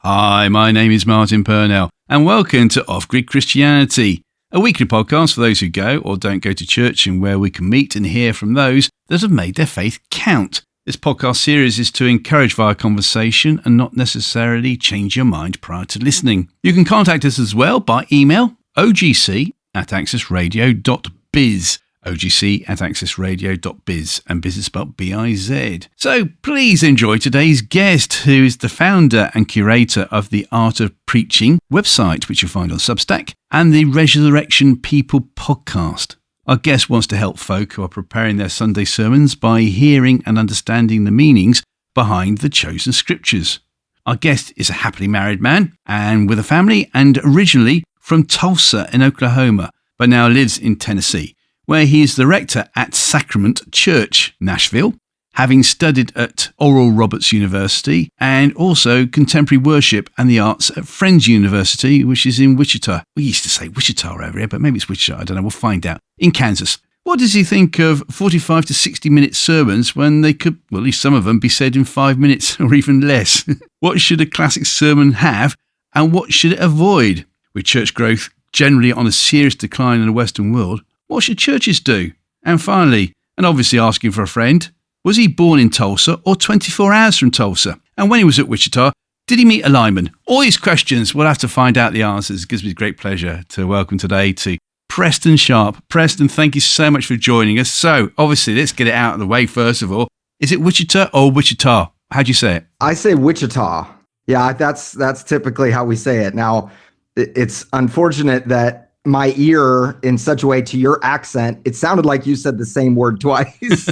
Hi, my name is Martin Purnell, and welcome to Off-Grid Christianity, a weekly podcast for those who go or don't go to church and where we can meet and hear from those that have made their faith count. This podcast series is to encourage via conversation and not necessarily change your mind prior to listening. You can contact us as well by email, ogc@accessradio.biz. ogc@accessradio.biz, and biz is spelled B-I-Z. So please enjoy today's guest, who is the founder and curator of the Art of Preaching website, which you'll find on Substack, and the Resurrection People podcast. Our guest wants to help folk who are preparing their Sunday sermons by hearing and understanding the meanings behind the chosen scriptures. Our guest is a happily married man and with a family, and originally from Tulsa in Oklahoma, but now lives in Tennessee, where he is the rector at Sacrament Church, Nashville, having studied at Oral Roberts University and also contemporary worship and the arts at Friends University, which is in Wichita. We used to say Wichita over here, but maybe it's Wichita. I don't know. We'll find out. In Kansas. What does he think of 45 to 60-minute sermons when they could, well, at least some of them, be said in 5 minutes or even less? What should a classic sermon have, and what should it avoid? With church growth generally on a serious decline in the Western world, what should churches do? And finally, and obviously asking for a friend, was he born in Tulsa or 24 hours from Tulsa? And when he was at Wichita, did he meet a lineman? All these questions, we'll have to find out the answers. It gives me great pleasure to welcome today to Preston Sharpe. Preston, thank you so much for joining us. So, obviously, let's get it out of the way first of all. Is it Wichita or Wichita? How do you say it? I say Wichita. Yeah, that's typically how we say it. Now, it's unfortunate that my ear in such a way to your accent, it sounded like you said the same word twice.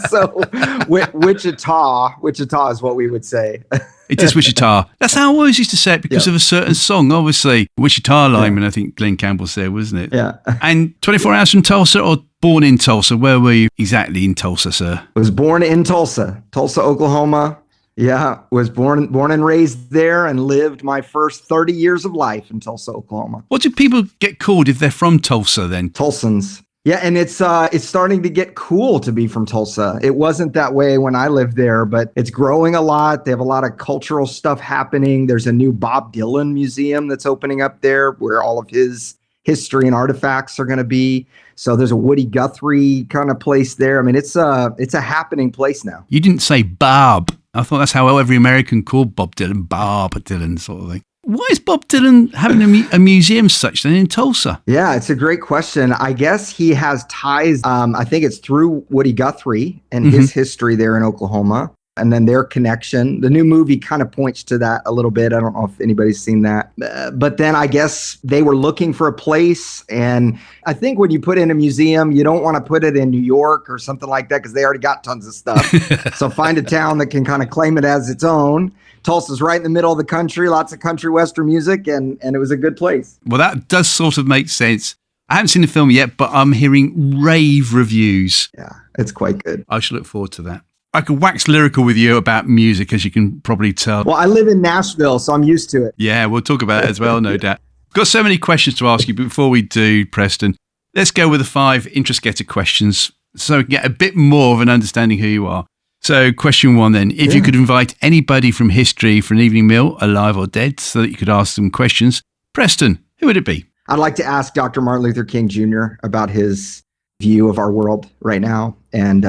So Wichita is what we would say. It is Wichita. That's how I always used to say it because of a certain song, obviously. Wichita lineman, I think Glenn Campbell said, wasn't it? Yeah. And 24 hours from Tulsa or born in Tulsa? Where were you exactly in Tulsa, sir? I was born in Tulsa, Oklahoma. Yeah, was born and raised there and lived my first 30 years of life in Tulsa, Oklahoma. What do people get called if they're from Tulsa then? Tulsans. Yeah, and it's starting to get cool to be from Tulsa. It wasn't that way when I lived there, but it's growing a lot. They have a lot of cultural stuff happening. There's a new Bob Dylan museum that's opening up there where all of his history and artifacts are going to be. So there's a Woody Guthrie kind of place there. I mean, it's a happening place now. You didn't say Bob. I thought that's how every American called Bob Dylan, Bob Dylan sort of thing. Why is Bob Dylan having a museum such then in Tulsa? Yeah, it's a great question. I guess he has ties. I think it's through Woody Guthrie and his history there in Oklahoma. And then their connection. The new movie kind of points to that a little bit. I don't know if anybody's seen that. But then I guess they were looking for a place. And I think when you put in a museum, you don't want to put it in New York or something like that because they already got tons of stuff. So find a town that can kind of claim it as its own. Tulsa's right in the middle of the country, lots of country western music, and it was a good place. Well, that does sort of make sense. I haven't seen the film yet, but I'm hearing rave reviews. Yeah, it's quite good. I should look forward to that. I could wax lyrical with you about music, as you can probably tell. Well, I live in Nashville, so I'm used to it. Yeah, we'll talk about it as well, no doubt. Got so many questions to ask you, but before we do, Preston, let's go with the 5 interest-getter questions so we can get a bit more of an understanding who you are. So question 1 then, if you could invite anybody from history for an evening meal, alive or dead, so that you could ask them questions, Preston, who would it be? I'd like to ask Dr. Martin Luther King Jr. about his view of our world right now and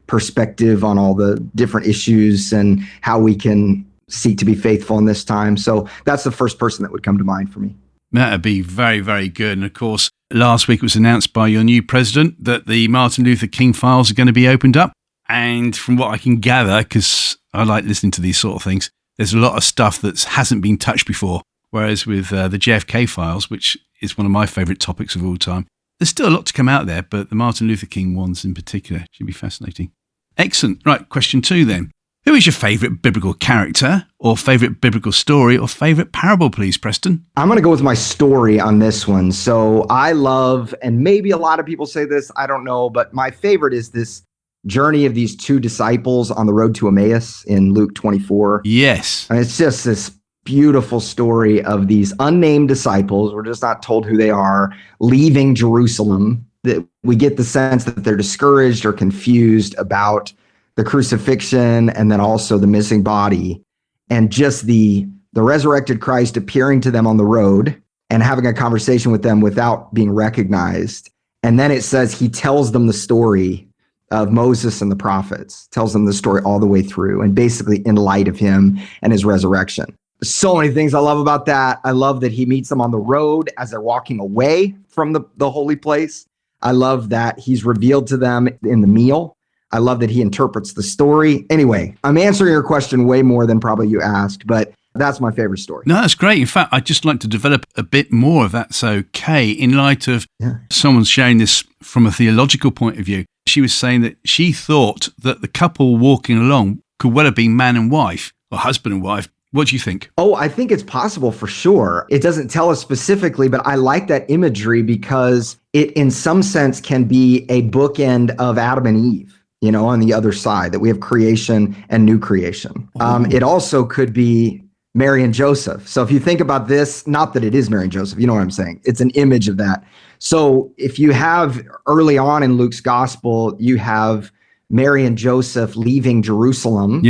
perspective on all the different issues and how we can seek to be faithful in this time. So that's the first person that would come to mind for me. That'd be very, very good. And of course, last week it was announced by your new president that the Martin Luther King files are going to be opened up. And from what I can gather, because I like listening to these sort of things, there's a lot of stuff that hasn't been touched before. Whereas with the JFK files, which is one of my favourite topics of all time, there's still a lot to come out there, but the Martin Luther King ones in particular should be fascinating. Excellent. Right, question 2 then. Who is your favourite biblical character or favourite biblical story or favourite parable, please, Preston? I'm going to go with my story on this one. So I love, and maybe a lot of people say this, I don't know, but my favourite is this journey of these 2 disciples on the road to Emmaus in Luke 24. Yes. And it's just this beautiful story of these unnamed disciples. We're just not told who they are, leaving Jerusalem. That we get the sense that they're discouraged or confused about the crucifixion and then also the missing body, and just the the resurrected Christ appearing to them on the road and having a conversation with them without being recognized. And then it says he tells them the story of Moses and the prophets, tells them the story all the way through, and basically in light of him and his resurrection. So many things I love about that. I love that he meets them on the road as they're walking away from the holy place. I love that he's revealed to them in the meal. I love that he interprets the story. Anyway, I'm answering your question way more than probably you asked, but that's my favorite story. No, that's great. In fact, I'd just like to develop a bit more if that's okay, in light of someone sharing this from a theological point of view. She was saying that she thought that the couple walking along could well have been man and wife, or husband and wife. What do you think? Oh, I think it's possible for sure. It doesn't tell us specifically, but I like that imagery because it, in some sense, can be a bookend of Adam and Eve, on the other side, that we have creation and new creation. It also could be Mary and Joseph. So if you think about this, not that it is Mary and Joseph, you know what I'm saying? It's an image of that. So if you have early on in Luke's gospel, you have Mary and Joseph leaving Jerusalem,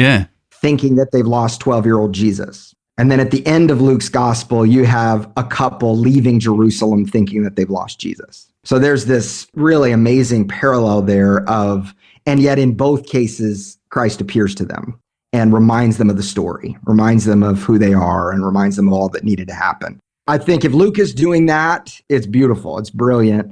thinking that they've lost 12-year-old Jesus. And then at the end of Luke's gospel, you have a couple leaving Jerusalem thinking that they've lost Jesus. So there's this really amazing parallel there and yet in both cases, Christ appears to them and reminds them of the story, reminds them of who they are, and reminds them of all that needed to happen. I think if Luke is doing that, it's beautiful. It's brilliant.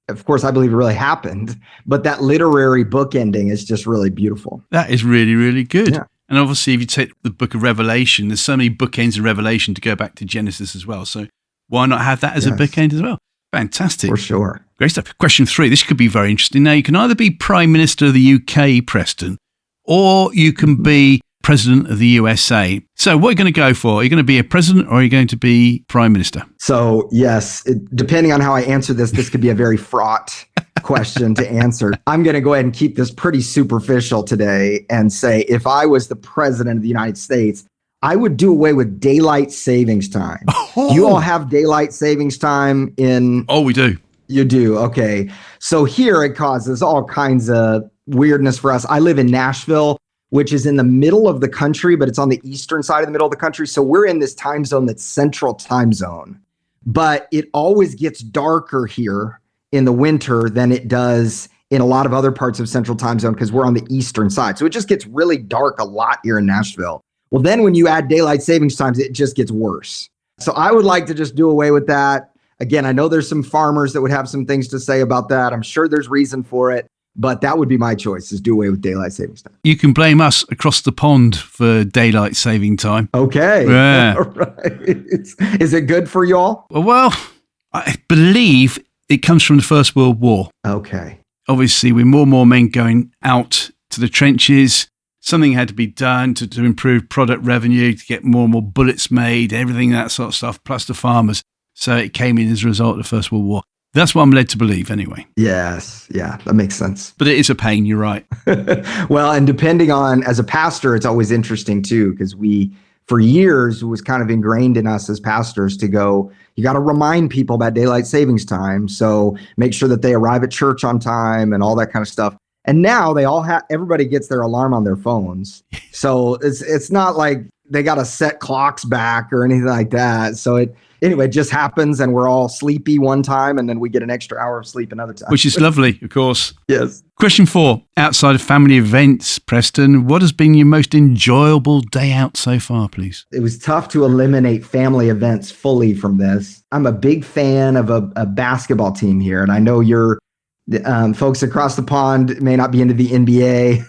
Of course, I believe it really happened, but that literary book ending is just really beautiful. That is really, really good. Yeah. And obviously, if you take the book of Revelation, there's so many bookends in Revelation to go back to Genesis as well. So why not have that as a bookend as well? Fantastic. For sure. Great stuff. Question 3. This could be very interesting. Now, you can either be Prime Minister of the UK, Preston, or you can be President of the USA. So what are you going to go for? Are you going to be a president or are you going to be Prime Minister? So yes, depending on how I answer this could be a very fraught question to answer. I'm going to go ahead and keep this pretty superficial today and say, if I was the president of the United States, I would do away with daylight savings time. Do you all have daylight savings time in? Oh, we do. You do. Okay. So here it causes all kinds of weirdness for us. I live in Nashville, which is in the middle of the country, but it's on the eastern side of the middle of the country. So we're in this time zone that's central time zone, but it always gets darker here in the winter than it does in a lot of other parts of central time zone because we're on the eastern side. So it just gets really dark a lot here in Nashville. Well, then when you add daylight savings times, it just gets worse. So I would like to just do away with that. Again, I know there's some farmers that would have some things to say about that. I'm sure there's reason for it. But that would be my choice, is do away with daylight savings time. You can blame us across the pond for daylight saving time. Okay. Yeah. All right. Is it good for y'all? Well, I believe it comes from the First World War. Okay. Obviously, with more and more men going out to the trenches, something had to be done to improve product revenue, to get more and more bullets made, everything, that sort of stuff, plus the farmers. So it came in as a result of the First World War. That's what I'm led to believe anyway. Yes. Yeah, that makes sense. But it is a pain, you're right. Well, and depending on, as a pastor, it's always interesting too, because for years, it was kind of ingrained in us as pastors to go, you got to remind people about daylight savings time. So make sure that they arrive at church on time and all that kind of stuff. And now they all everybody gets their alarm on their phones. So it's not like they got to set clocks back or anything like that. So it just happens and we're all sleepy one time and then we get an extra hour of sleep another time. Which is lovely, of course. Yes. Question 4. Outside of family events, Preston, what has been your most enjoyable day out so far, please? It was tough to eliminate family events fully from this. I'm a big fan of a basketball team here, and I know you're folks across the pond may not be into the NBA,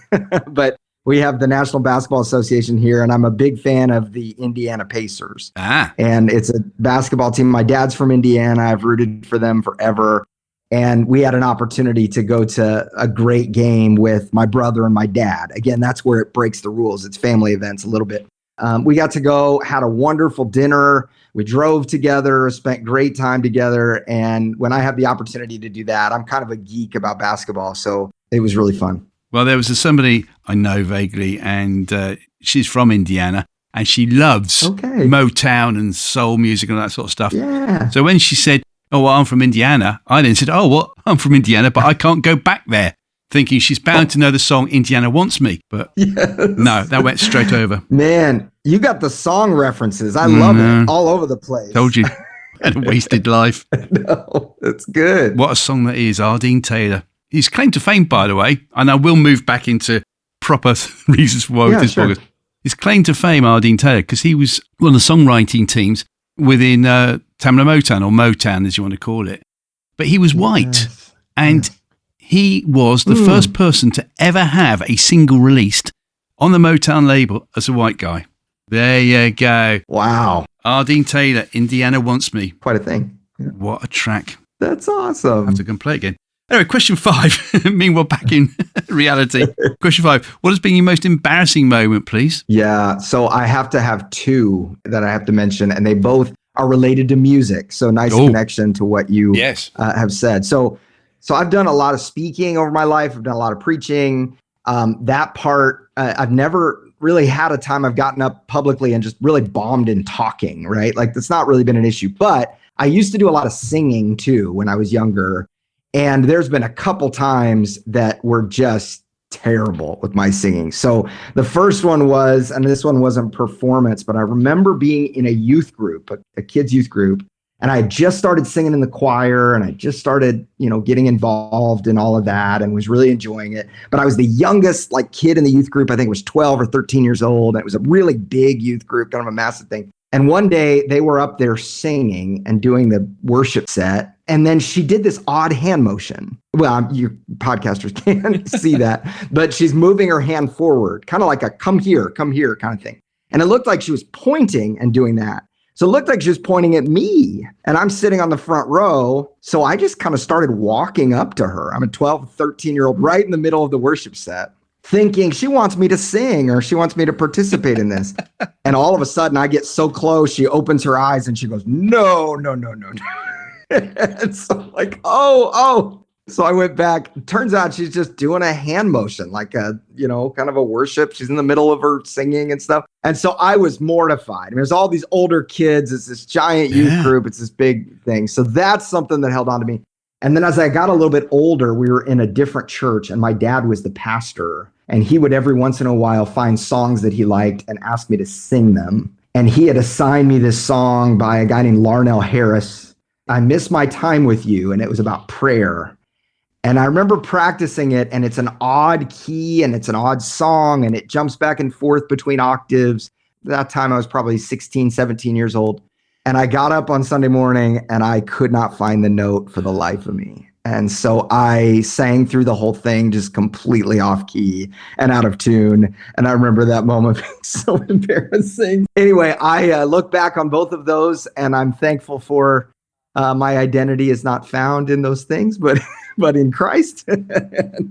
but we have the National Basketball Association here, and I'm a big fan of the Indiana Pacers. And it's a basketball team. My dad's from Indiana. I've rooted for them forever. And we had an opportunity to go to a great game with my brother and my dad. Again, that's where it breaks the rules. It's family events a little bit. We got to go, had a wonderful dinner. We drove together, spent great time together. And when I have the opportunity to do that, I'm kind of a geek about basketball. So it was really fun. Well, there was somebody I know vaguely, and she's from Indiana, and she loves Motown and soul music and that sort of stuff. Yeah. So when she said, oh, well, I'm from Indiana, I then said, oh, well, I'm from Indiana, but I can't go back there. thinking she's bound to know the song Indiana Wants Me. But no, that went straight over. Man, you got the song references. I love it. All over the place. Told you. Had a wasted life. No, it's good. What a song that is, Ardeen Taylor. His claim to fame, by the way, and I will move back into proper reasons for why with this podcast. His claim to fame, Ardeen Taylor, because he was one of the songwriting teams within Tamla Motown, or Motown as you want to call it. But he was white, and he was the first person to ever have a single released on the Motown label as a white guy. There you go. Wow. Ardeen Taylor, Indiana Wants Me. Quite a thing. What a track. That's awesome. I have to go and play again. Anyway, question 5. Meanwhile, back in reality. Question 5. What has been your most embarrassing moment, please? Yeah. So I have to have 2 that I have to mention, and they both are related to music. So nice connection to what you have said. So I've done a lot of speaking over my life. I've done a lot of preaching. That part, I've never really had a time I've gotten up publicly and just really bombed in talking, right? Like that's not really been an issue. But I used to do a lot of singing too when I was younger. And there's been a couple times that were just terrible with my singing. So the first one was, and this one wasn't performance, but I remember being in a youth group, a kids' youth group, and I had just started singing in the choir, and I just started, getting involved in all of that and was really enjoying it. But I was the youngest kid in the youth group. I think it was 12 or 13 years old. And it was a really big youth group, kind of a massive thing. And one day they were up there singing and doing the worship set. And then she did this odd hand motion. Well, you podcasters can't see that, but she's moving her hand forward, kind of like a come here kind of thing. And it looked like she was pointing and doing that. So it looked like she was pointing at me, and I'm sitting on the front row. So I just kind of started walking up to her. I'm a 12, 13-year-old right in the middle of the worship set, thinking she wants me to sing or she wants me to participate in this. And all of a sudden I get so close, she opens her eyes and she goes, no. And so I'm like, oh. So I went back. Turns out she's just doing a hand motion, like a, kind of a worship. She's in the middle of her singing and stuff. And so I was mortified. I mean, there's all these older kids. It's this giant youth group. It's this big thing. So that's something that held on to me. And then as I got a little bit older, we were in a different church and my dad was the pastor. And he would every once in a while find songs that he liked and ask me to sing them. And he had assigned me this song by a guy named Larnell Harris, I Miss My Time With You. And it was about prayer. And I remember practicing it, and it's an odd key and it's an odd song and it jumps back and forth between octaves. That time I was probably 16, 17 years old. And I got up on Sunday morning and I could not find the note for the life of me. And so I sang through the whole thing just completely off key and out of tune. And I remember that moment being so embarrassing. Anyway, I look back on both of those and I'm thankful for my identity is not found in those things, but in Christ.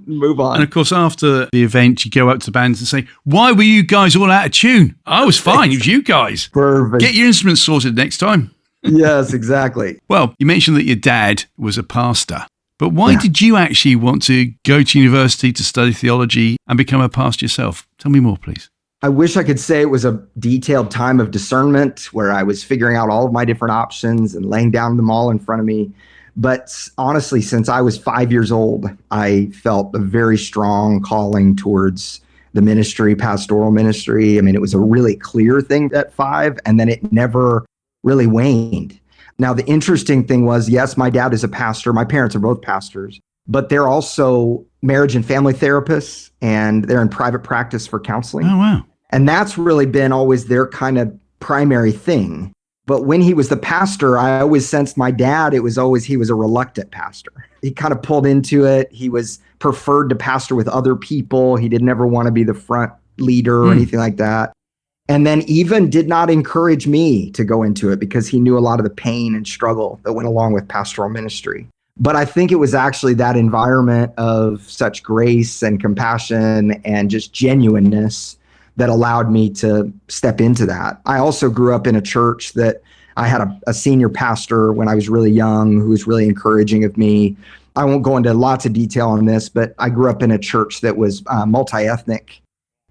Move on. And of course, after the event, you go up to bands and say, why were you guys all out of tune? I was fine. It was you guys. Perfect. Get your instruments sorted next time. Yes, exactly. Well, you mentioned that your dad was a pastor, but why did you actually want to go to university to study theology and become a pastor yourself? Tell me more, please. I wish I could say it was a detailed time of discernment where I was figuring out all of my different options and laying down them all in front of me. But honestly, since I was 5 years old, I felt a very strong calling towards the ministry, pastoral ministry. I mean, it was a really clear thing at 5, and then it never really waned. Now, the interesting thing was, yes, my dad is a pastor. My parents are both pastors, but they're also marriage and family therapists, and they're in private practice for counseling. Oh, wow. And that's really been always their kind of primary thing. But when he was the pastor, I always sensed my dad, he was a reluctant pastor. He kind of pulled into it. He was preferred to pastor with other people. He didn't ever want to be the front leader or anything like that. And then even did not encourage me to go into it because he knew a lot of the pain and struggle that went along with pastoral ministry. But I think it was actually that environment of such grace and compassion and just genuineness that allowed me to step into that. I also grew up in a church that I had a senior pastor when I was really young who was really encouraging of me. I won't go into lots of detail on this, but I grew up in a church that was multi-ethnic,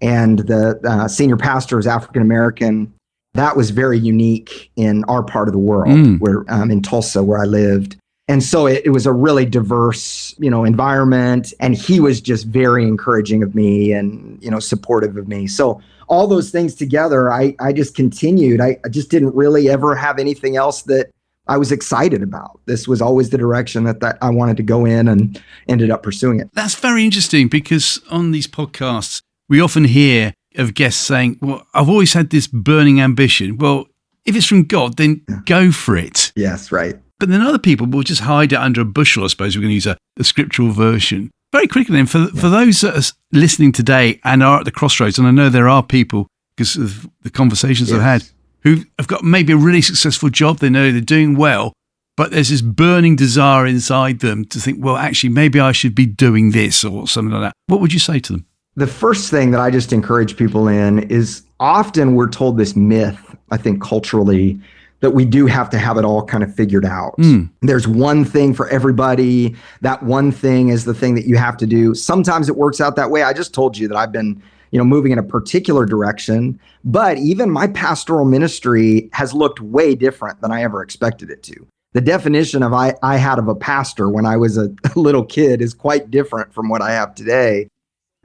and the senior pastor was African-American. That was very unique in our part of the world, where in Tulsa, where I lived. And so it was a really diverse, environment. And he was just very encouraging of me and, supportive of me. So all those things together, I just continued. I just didn't really ever have anything else that I was excited about. This was always the direction that I wanted to go in, and ended up pursuing it. That's very interesting, because on these podcasts, we often hear of guests saying, well, I've always had this burning ambition. Well, if it's from God, then go for it. Yes, right. But then other people will just hide it under a bushel, I suppose. We're going to use a scriptural version. Very quickly then, for those that are listening today and are at the crossroads, and I know there are people, because of the conversations I've had, who have got maybe a really successful job, they know they're doing well, but there's this burning desire inside them to think, well, actually, maybe I should be doing this or something like that. What would you say to them? The first thing that I just encourage people in is, often we're told this myth, I think culturally, that we do have to have it all kind of figured out. There's one thing for everybody. That one thing is the thing that you have to do. Sometimes it works out that way. I just told you that I've been, moving in a particular direction, but even my pastoral ministry has looked way different than I ever expected it to. The definition of I had of a pastor when I was a little kid is quite different from what I have today.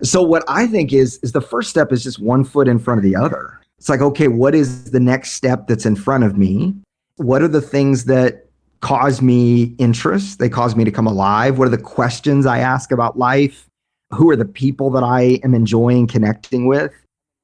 So what I think is the first step is just one foot in front of the other. It's like, okay, what is the next step that's in front of me? What are the things that cause me interest? They cause me to come alive. What are the questions I ask about life? Who are the people that I am enjoying connecting with?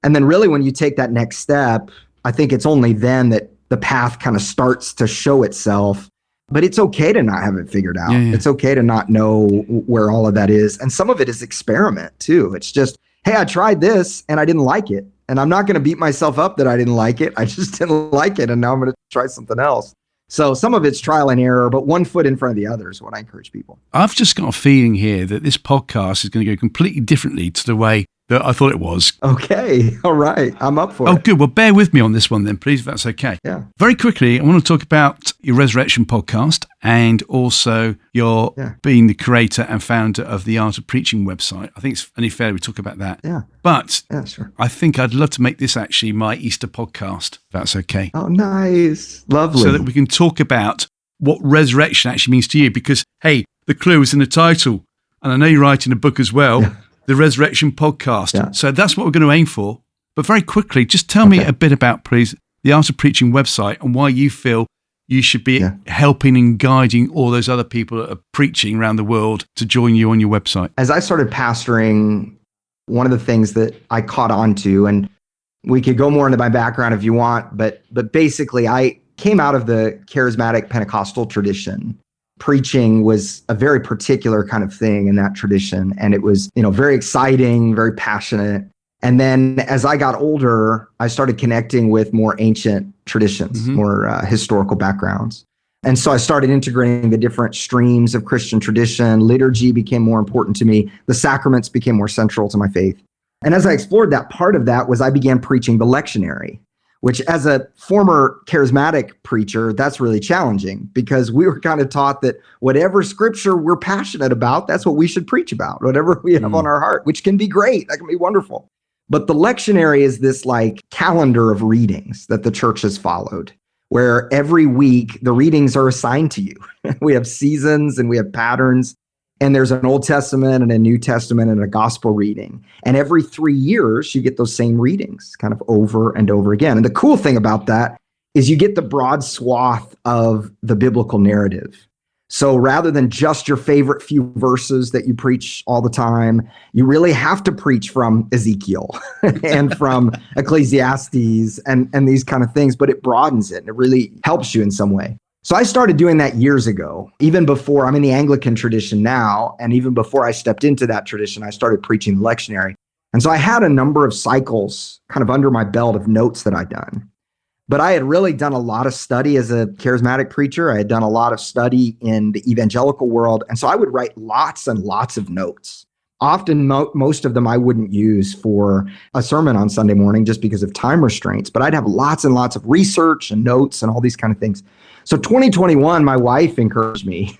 And then really when you take that next step, I think it's only then that the path kind of starts to show itself. But it's okay to not have it figured out. Yeah. It's okay to not know where all of that is. And some of it is experiment too. It's just, hey, I tried this and I didn't like it. And I'm not going to beat myself up that I didn't like it. I just didn't like it. And now I'm going to try something else. So some of it's trial and error, but one foot in front of the other is what I encourage people. I've just got a feeling here that this podcast is going to go completely differently to the way that I thought it was. Okay. All right. I'm up for it. Oh, good. Well, bear with me on this one then, please, if that's okay. Yeah. Very quickly, I want to talk about your Resurrection podcast and also your being the creator and founder of the Art of Preaching website. I think it's only fair we talk about that. Yeah. But sure. I think I'd love to make this actually my Easter podcast, if that's okay. Oh, nice. Lovely. So that we can talk about what resurrection actually means to you. Because, hey, the clue is in the title. And I know you're writing a book as well. Yeah. The Resurrection Podcast. Yeah. So that's what we're going to aim for. But very quickly, just tell me a bit about, please, the Art of Preaching website and why you feel you should be helping and guiding all those other people that are preaching around the world to join you on your website. As I started pastoring, one of the things that I caught on to, and we could go more into my background if you want, but basically I came out of the charismatic Pentecostal tradition. Preaching was a very particular kind of thing in that tradition. And it was, very exciting, very passionate. And then as I got older, I started connecting with more ancient traditions, more historical backgrounds. And so I started integrating the different streams of Christian tradition. Liturgy became more important to me. The sacraments became more central to my faith. And as I explored that, part of that was I began preaching the lectionary, which as a former charismatic preacher, that's really challenging because we were kind of taught that whatever scripture we're passionate about, that's what we should preach about, whatever we have on our heart, which can be great. That can be wonderful. But the lectionary is this like calendar of readings that the church has followed, where every week the readings are assigned to you. We have seasons and we have patterns. And there's an Old Testament and a New Testament and a gospel reading. And every 3 years, you get those same readings kind of over and over again. And the cool thing about that is you get the broad swath of the biblical narrative. So rather than just your favorite few verses that you preach all the time, you really have to preach from Ezekiel and from Ecclesiastes and these kind of things, but it broadens it and it really helps you in some way. So I started doing that years ago, even before I'm in the Anglican tradition now. And even before I stepped into that tradition, I started preaching the lectionary. And so I had a number of cycles kind of under my belt of notes that I'd done. But I had really done a lot of study as a charismatic preacher. I had done a lot of study in the evangelical world. And so I would write lots and lots of notes. Often, most of them I wouldn't use for a sermon on Sunday morning just because of time restraints. But I'd have lots and lots of research and notes and all these kind of things. So 2021, my wife encouraged me.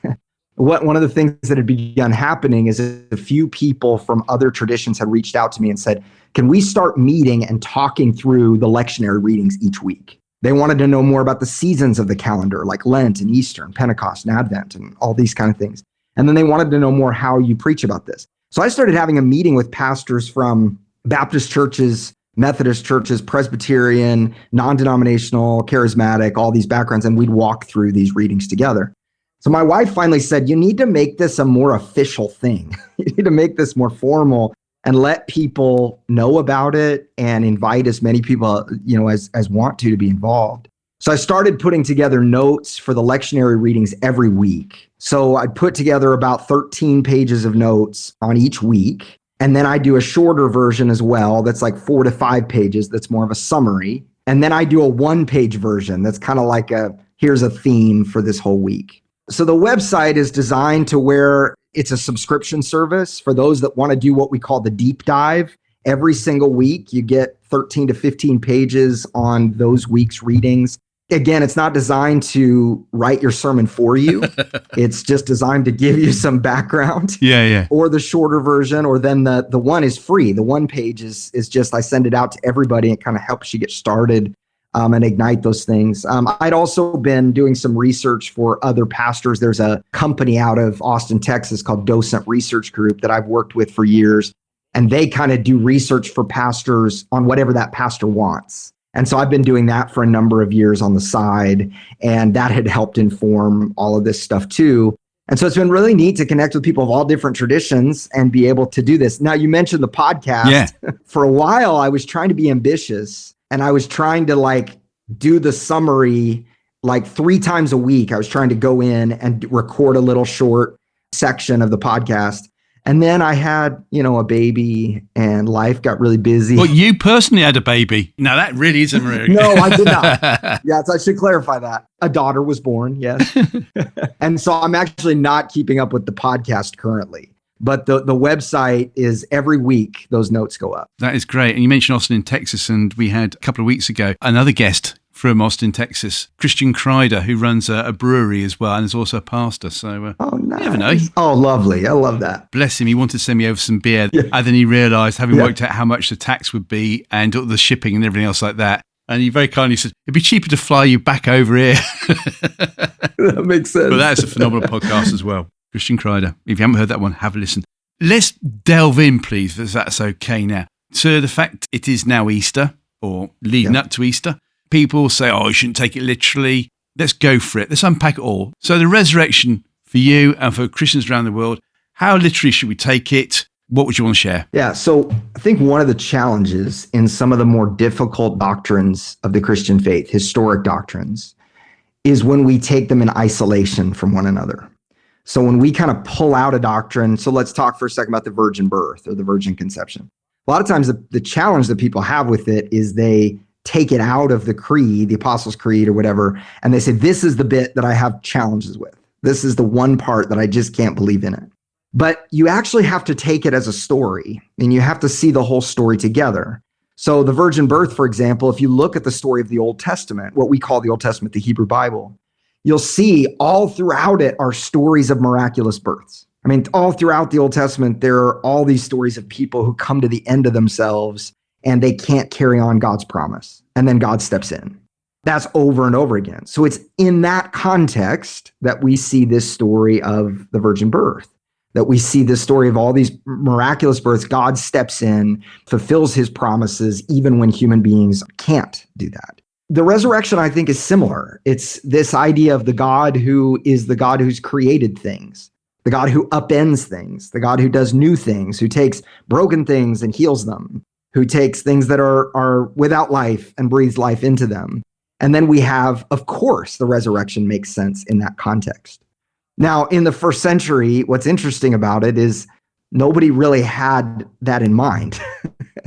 One of the things that had begun happening is a few people from other traditions had reached out to me and said, can we start meeting and talking through the lectionary readings each week? They wanted to know more about the seasons of the calendar, like Lent and Easter and Pentecost and Advent and all these kind of things. And then they wanted to know more how you preach about this. So I started having a meeting with pastors from Baptist churches, Methodist churches, Presbyterian, non-denominational, charismatic, all these backgrounds, and we'd walk through these readings together. So my wife finally said, you need to make this a more official thing. You need to make this more formal and let people know about it and invite as many people, as want to be involved. So I started putting together notes for the lectionary readings every week. So I'd put together about 13 pages of notes on each week. And then I do a shorter version as well. That's like 4 to 5 pages. That's more of a summary. And then I do a 1-page version. That's kind of like here's a theme for this whole week. So the website is designed to where it's a subscription service for those that want to do what we call the deep dive. Every single week, you get 13 to 15 pages on those week's readings. Again, it's not designed to write your sermon for you. It's just designed to give you some background. Yeah. Or the shorter version, or then the one is free. The 1 page is just, I send it out to everybody. It kind of helps you get started and ignite those things. I'd also been doing some research for other pastors. There's a company out of Austin, Texas called Docent Research Group that I've worked with for years. And they kind of do research for pastors on whatever that pastor wants. And so I've been doing that for a number of years on the side, and that had helped inform all of this stuff too. And so it's been really neat to connect with people of all different traditions and be able to do this. Now, you mentioned the podcast. Yeah. For a while, I was trying to be ambitious, and I was trying to do the summary 3 times a week. I was trying to go in and record a little short section of the podcast. And then I had, a baby, and life got really busy. Well, you personally had a baby. Now that really isn't really. No, I did not. Yes, I should clarify that. A daughter was born, yes. And so I'm actually not keeping up with the podcast currently. But the website is every week, those notes go up. That is great. And you mentioned Austin in Texas, and we had a couple of weeks ago another guest from Austin, Texas, Christian Kreider, who runs a brewery as well and is also a pastor. So oh, nice. You never know. Oh, lovely. I love that. Bless him. He wanted to send me over some beer. Yeah. And then he realized, having worked out how much the tax would be and the shipping and everything else like that, and he very kindly said, it'd be cheaper to fly you back over here. That makes sense. But that's a phenomenal podcast as well. Christian Kreider. If you haven't heard that one, have a listen. Let's delve in, please, if that's okay now. So the fact it is now Easter, or leading up to Easter, people say, you shouldn't take it literally. Let's go for it. Let's unpack it all. So the resurrection for you and for Christians around the world, how literally should we take it? What would you want to share? Yeah, so I think one of the challenges in some of the more difficult doctrines of the Christian faith, historic doctrines, is when we take them in isolation from one another. So when we kind of pull out a doctrine, so let's talk for a second about the virgin birth or the virgin conception. A lot of times the challenge that people have with it is they take it out of the creed, the Apostles' Creed or whatever, and they say, this is the bit that I have challenges with. This is the one part that I just can't believe in it. But you actually have to take it as a story, and you have to see the whole story together. So the virgin birth, for example, if you look at the story of the Old Testament, what we call the Old Testament, the Hebrew Bible, you'll see all throughout it are stories of miraculous births. I mean, all throughout the Old Testament, there are all these stories of people who come to the end of themselves and they can't carry on God's promise. And then God steps in. That's over and over again. So it's in that context that we see this story of the virgin birth, that we see this story of all these miraculous births. God steps in, fulfills his promises, even when human beings can't do that. The resurrection, I think, is similar. It's this idea of the God who is the God who's created things, the God who upends things, the God who does new things, who takes broken things and heals them, who takes things that are without life and breathes life into them. And then we have, of course, the resurrection makes sense in that context. Now, in the first century, what's interesting about it is nobody really had that in mind.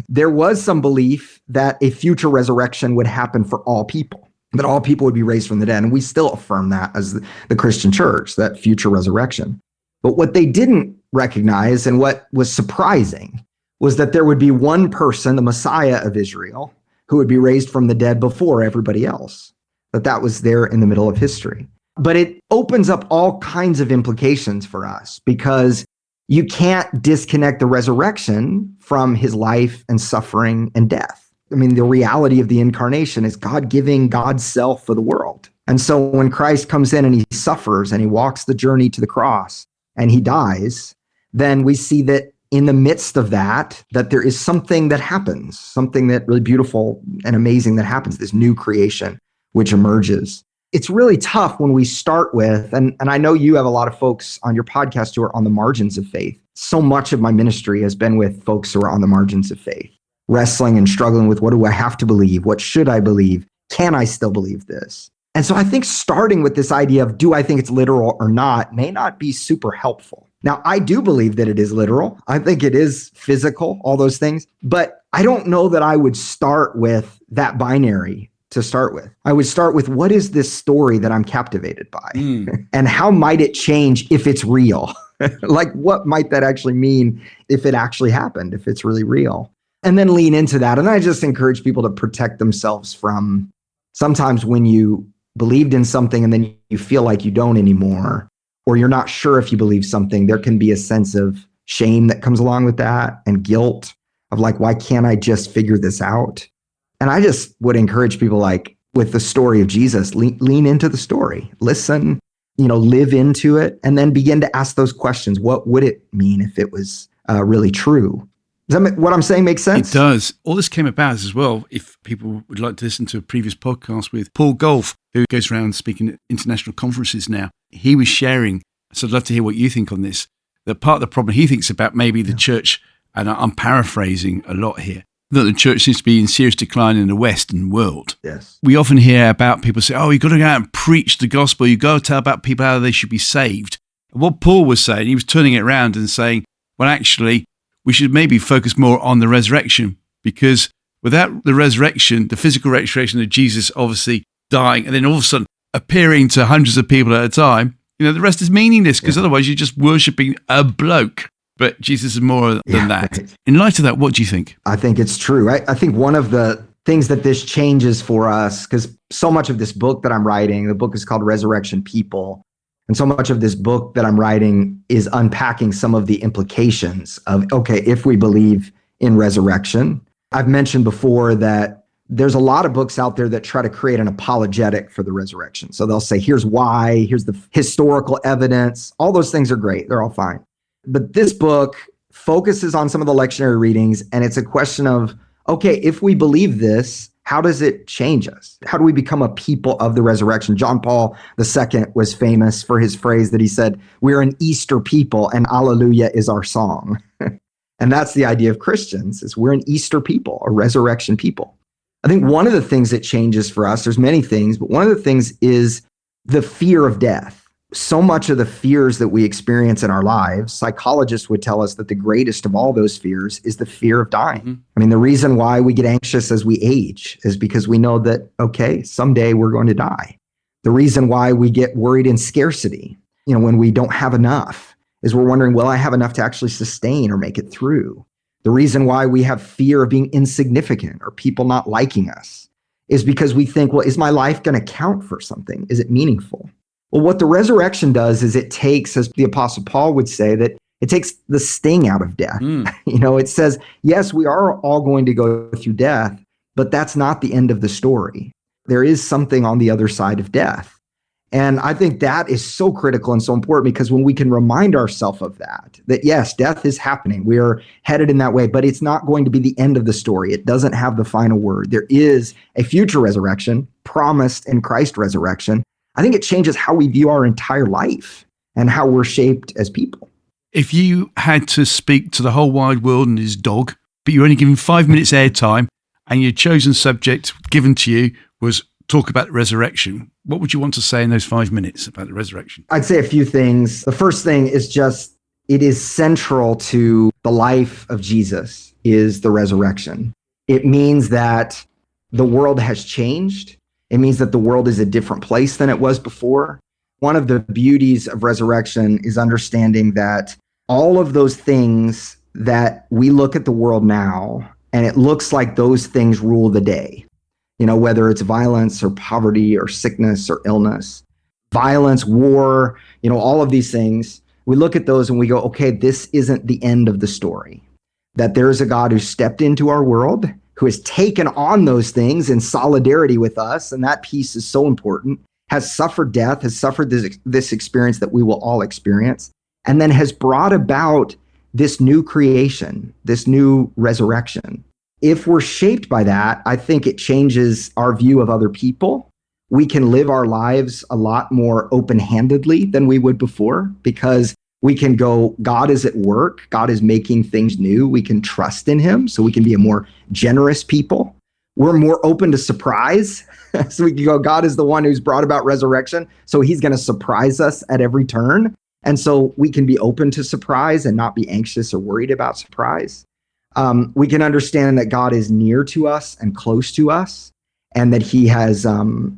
There was some belief that a future resurrection would happen for all people, that all people would be raised from the dead. And we still affirm that as the Christian church, that future resurrection. But what they didn't recognize, and what was surprising, was that there would be one person, the Messiah of Israel, who would be raised from the dead before everybody else, that was there in the middle of history. But it opens up all kinds of implications for us, because you can't disconnect the resurrection from his life and suffering and death. I mean, the reality of the incarnation is God giving God's self for the world. And so when Christ comes in and he suffers and he walks the journey to the cross and he dies, then we see that in the midst of that there is something that happens, something that really beautiful and amazing that happens, this new creation which emerges. It's really tough when we start with, and I know you have a lot of folks on your podcast who are on the margins of faith. So much of my ministry has been with folks who are on the margins of faith, wrestling and struggling with, what do I have to believe? What should I believe? Can I still believe this? And so I think starting with this idea of, do I think it's literal or not, may not be super helpful. Now, I do believe that it is literal. I think it is physical, all those things. But I don't know that I would start with that binary to start with. I would start with, what is this story that I'm captivated by? And how might it change if it's real? Like, what might that actually mean if it actually happened, if it's really real? And then lean into that. And I just encourage people to protect themselves from sometimes when you believed in something and then you feel like you don't anymore, or you're not sure if you believe something, there can be a sense of shame that comes along with that and guilt of like, why can't I just figure this out? And I just would encourage people, like with the story of Jesus, lean into the story, listen, live into it, and then begin to ask those questions. What would it mean if it was really true? Does that what I'm saying make sense? It does. All this came about as well, if people would like to listen to a previous podcast with Paul Golf, who goes around speaking at international conferences now. He was sharing, so I'd love to hear what you think on this, that part of the problem he thinks about maybe the church, and I'm paraphrasing a lot here, that the church seems to be in serious decline in the Western world. Yes. We often hear about people say, you've got to go out and preach the gospel. You've got to tell about people how they should be saved. And what Paul was saying, he was turning it around and saying, well, actually, we should maybe focus more on the resurrection, because without the resurrection, the physical resurrection of Jesus obviously dying and then all of a sudden appearing to hundreds of people at a time, the rest is meaningless, because otherwise you're just worshipping a bloke. But Jesus is more than that. Right. In light of that, what do you think? I think it's true. I think one of the things that this changes for us, because so much of this book that I'm writing, the book is called Resurrection People. And so much of this book that I'm writing is unpacking some of the implications of, okay, if we believe in resurrection. I've mentioned before that there's a lot of books out there that try to create an apologetic for the resurrection. So they'll say, here's why, here's the historical evidence. All those things are great. They're all fine. But this book focuses on some of the lectionary readings, and it's a question of, okay, if we believe this, how does it change us? How do we become a people of the resurrection? John Paul II was famous for his phrase that he said, we're an Easter people and Alleluia is our song. And that's the idea of Christians, is we're an Easter people, a resurrection people. I think one of the things that changes for us, there's many things, but one of the things is the fear of death. So much of the fears that we experience in our lives, psychologists would tell us that the greatest of all those fears is the fear of dying. Mm-hmm. I mean, the reason why we get anxious as we age is because we know that, okay, someday we're going to die. The reason why we get worried in scarcity, when we don't have enough, is we're wondering, will I have enough to actually sustain or make it through? The reason why we have fear of being insignificant or people not liking us is because we think, well, is my life going to count for something? Is it meaningful? Well, what the resurrection does is it takes, as the Apostle Paul would say, that it takes the sting out of death. It says, yes, we are all going to go through death, but that's not the end of the story. There is something on the other side of death. And I think that is so critical and so important, because when we can remind ourselves of that yes, death is happening. We are headed in that way, but it's not going to be the end of the story. It doesn't have the final word. There is a future resurrection promised in Christ's resurrection. I think it changes how we view our entire life and how we're shaped as people. If you had to speak to the whole wide world and his dog, but you're only given 5 minutes airtime and your chosen subject given to you was talk about the resurrection, what would you want to say in those 5 minutes about the resurrection? I'd say a few things. The first thing is just, it is central to the life of Jesus is the resurrection. It means that the world has changed. It means that the world is a different place than it was before. One of the beauties of resurrection is understanding that all of those things that we look at the world now, and it looks like those things rule the day, whether it's violence or poverty or sickness or illness, violence, war, all of these things, we look at those and we go, okay, this isn't the end of the story. That there is a God who stepped into our world who has taken on those things in solidarity with us, and that piece is so important, has suffered death, has suffered this experience that we will all experience, and then has brought about this new creation, this new resurrection. If we're shaped by that, I think it changes our view of other people. We can live our lives a lot more open-handedly than we would before, because we can go, God is at work. God is making things new. We can trust in him, so we can be a more generous people. We're more open to surprise. So we can go, God is the one who's brought about resurrection, so he's going to surprise us at every turn. And so we can be open to surprise and not be anxious or worried about surprise. We can understand that God is near to us and close to us, and that he has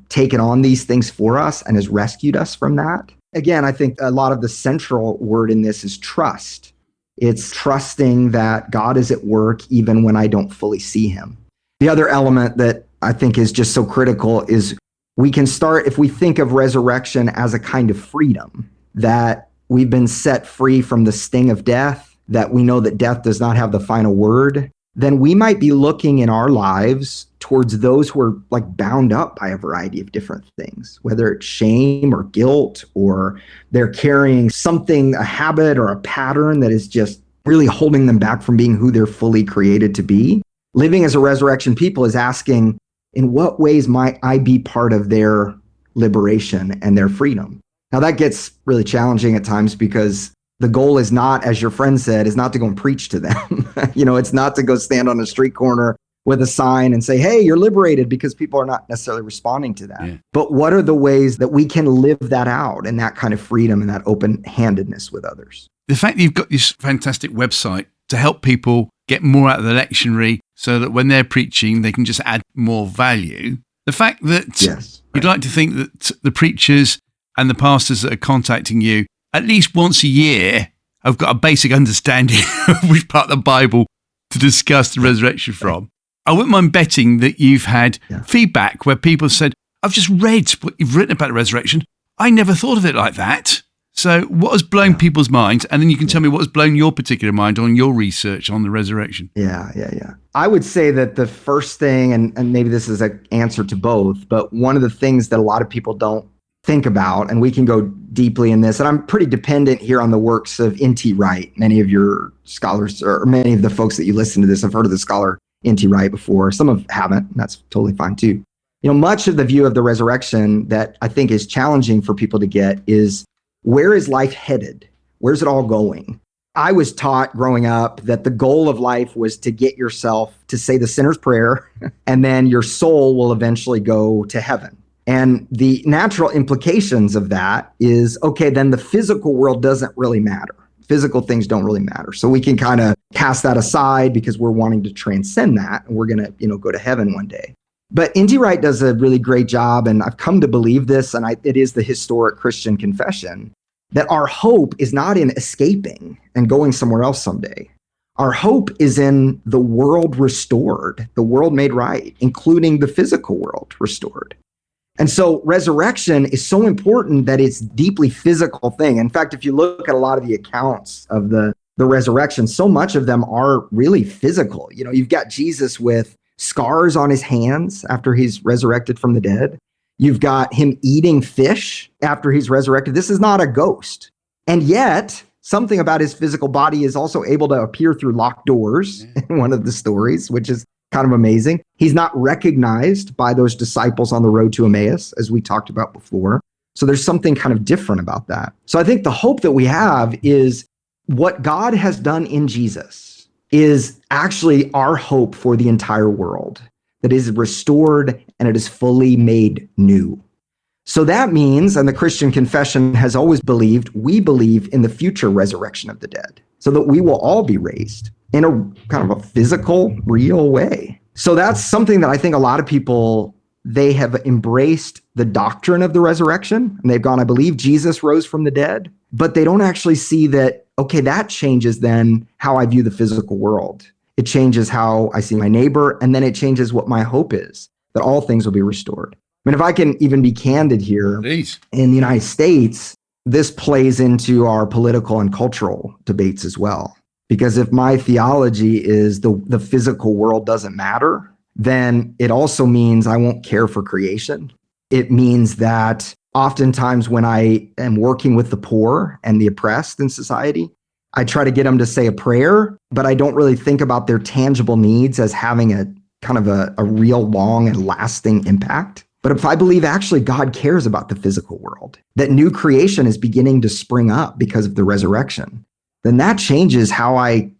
taken on these things for us and has rescued us from that. Again, I think a lot of the central word in this is trust. It's trusting that God is at work even when I don't fully see him. The other element that I think is just so critical is we can start, if we think of resurrection as a kind of freedom, that we've been set free from the sting of death, that we know that death does not have the final word, then we might be looking in our lives towards those who are like bound up by a variety of different things, whether it's shame or guilt, or they're carrying something, a habit or a pattern that is just really holding them back from being who they're fully created to be. Living as a resurrection people is asking, in what ways might I be part of their liberation and their freedom? Now that gets really challenging at times, because the goal is not, as your friend said, is not to go and preach to them. It's not to go stand on a street corner with a sign and say, hey, you're liberated, because people are not necessarily responding to that. Yeah. But what are the ways that we can live that out, and that kind of freedom and that open-handedness with others? The fact that you've got this fantastic website to help people get more out of the lectionary so that when they're preaching, they can just add more value. The fact that you'd like to think that the preachers and the pastors that are contacting you at least once a year have got a basic understanding of which part of the Bible to discuss the resurrection from. I wouldn't mind betting that you've had feedback where people said, I've just read what you've written about the resurrection. I never thought of it like that. So what has blown people's minds? And then you can tell me what has blown your particular mind on your research on the resurrection. Yeah. I would say that the first thing, and maybe this is an answer to both, but one of the things that a lot of people don't think about, and we can go deeply in this, and I'm pretty dependent here on the works of N.T. Wright. Many of your scholars, or many of the folks that you listen to this, have heard of the scholar N.T. Wright before. Some haven't, and that's totally fine too. Much of the view of the resurrection that I think is challenging for people to get is, where is life headed? Where's it all going? I was taught growing up that the goal of life was to get yourself to say the sinner's prayer, and then your soul will eventually go to heaven. And the natural implications of that is, okay, then the physical world doesn't really matter. Physical things don't really matter. So we can kind of cast that aside because we're wanting to transcend that, and we're going to, go to heaven one day. But N.T. Wright does a really great job, and I've come to believe this, and it is the historic Christian confession, that our hope is not in escaping and going somewhere else someday. Our hope is in the world restored, the world made right, including the physical world restored. And so resurrection is so important that it's a deeply physical thing. In fact, if you look at a lot of the accounts of the resurrection, so much of them are really physical. You've got Jesus with scars on his hands after he's resurrected from the dead. You've got him eating fish after he's resurrected. This is not a ghost. And yet, something about his physical body is also able to appear through locked doors in one of the stories, which is kind of amazing. He's not recognized by those disciples on the road to Emmaus, as we talked about before. So there's something kind of different about that. So I think the hope that we have is what God has done in Jesus is actually our hope for the entire world, that is restored and it is fully made new. So that means, and the Christian confession has always believed, we believe in the future resurrection of the dead, so that we will all be raised in a kind of a physical, real way. So that's something that I think a lot of people, they have embraced the doctrine of the resurrection, and they've gone, I believe Jesus rose from the dead, but they don't actually see that, okay, that changes then how I view the physical world. It changes how I see my neighbor, and then it changes what my hope is, that all things will be restored. I mean, if I can even be candid here, Please. In the United States, this plays into our political and cultural debates as well. Because if my theology is the physical world doesn't matter, then it also means I won't care for creation. It means that oftentimes when I am working with the poor and the oppressed in society, I try to get them to say a prayer, but I don't really think about their tangible needs as having a kind of a real long and lasting impact. But if I believe actually God cares about the physical world, that new creation is beginning to spring up because of the resurrection, then that changes how I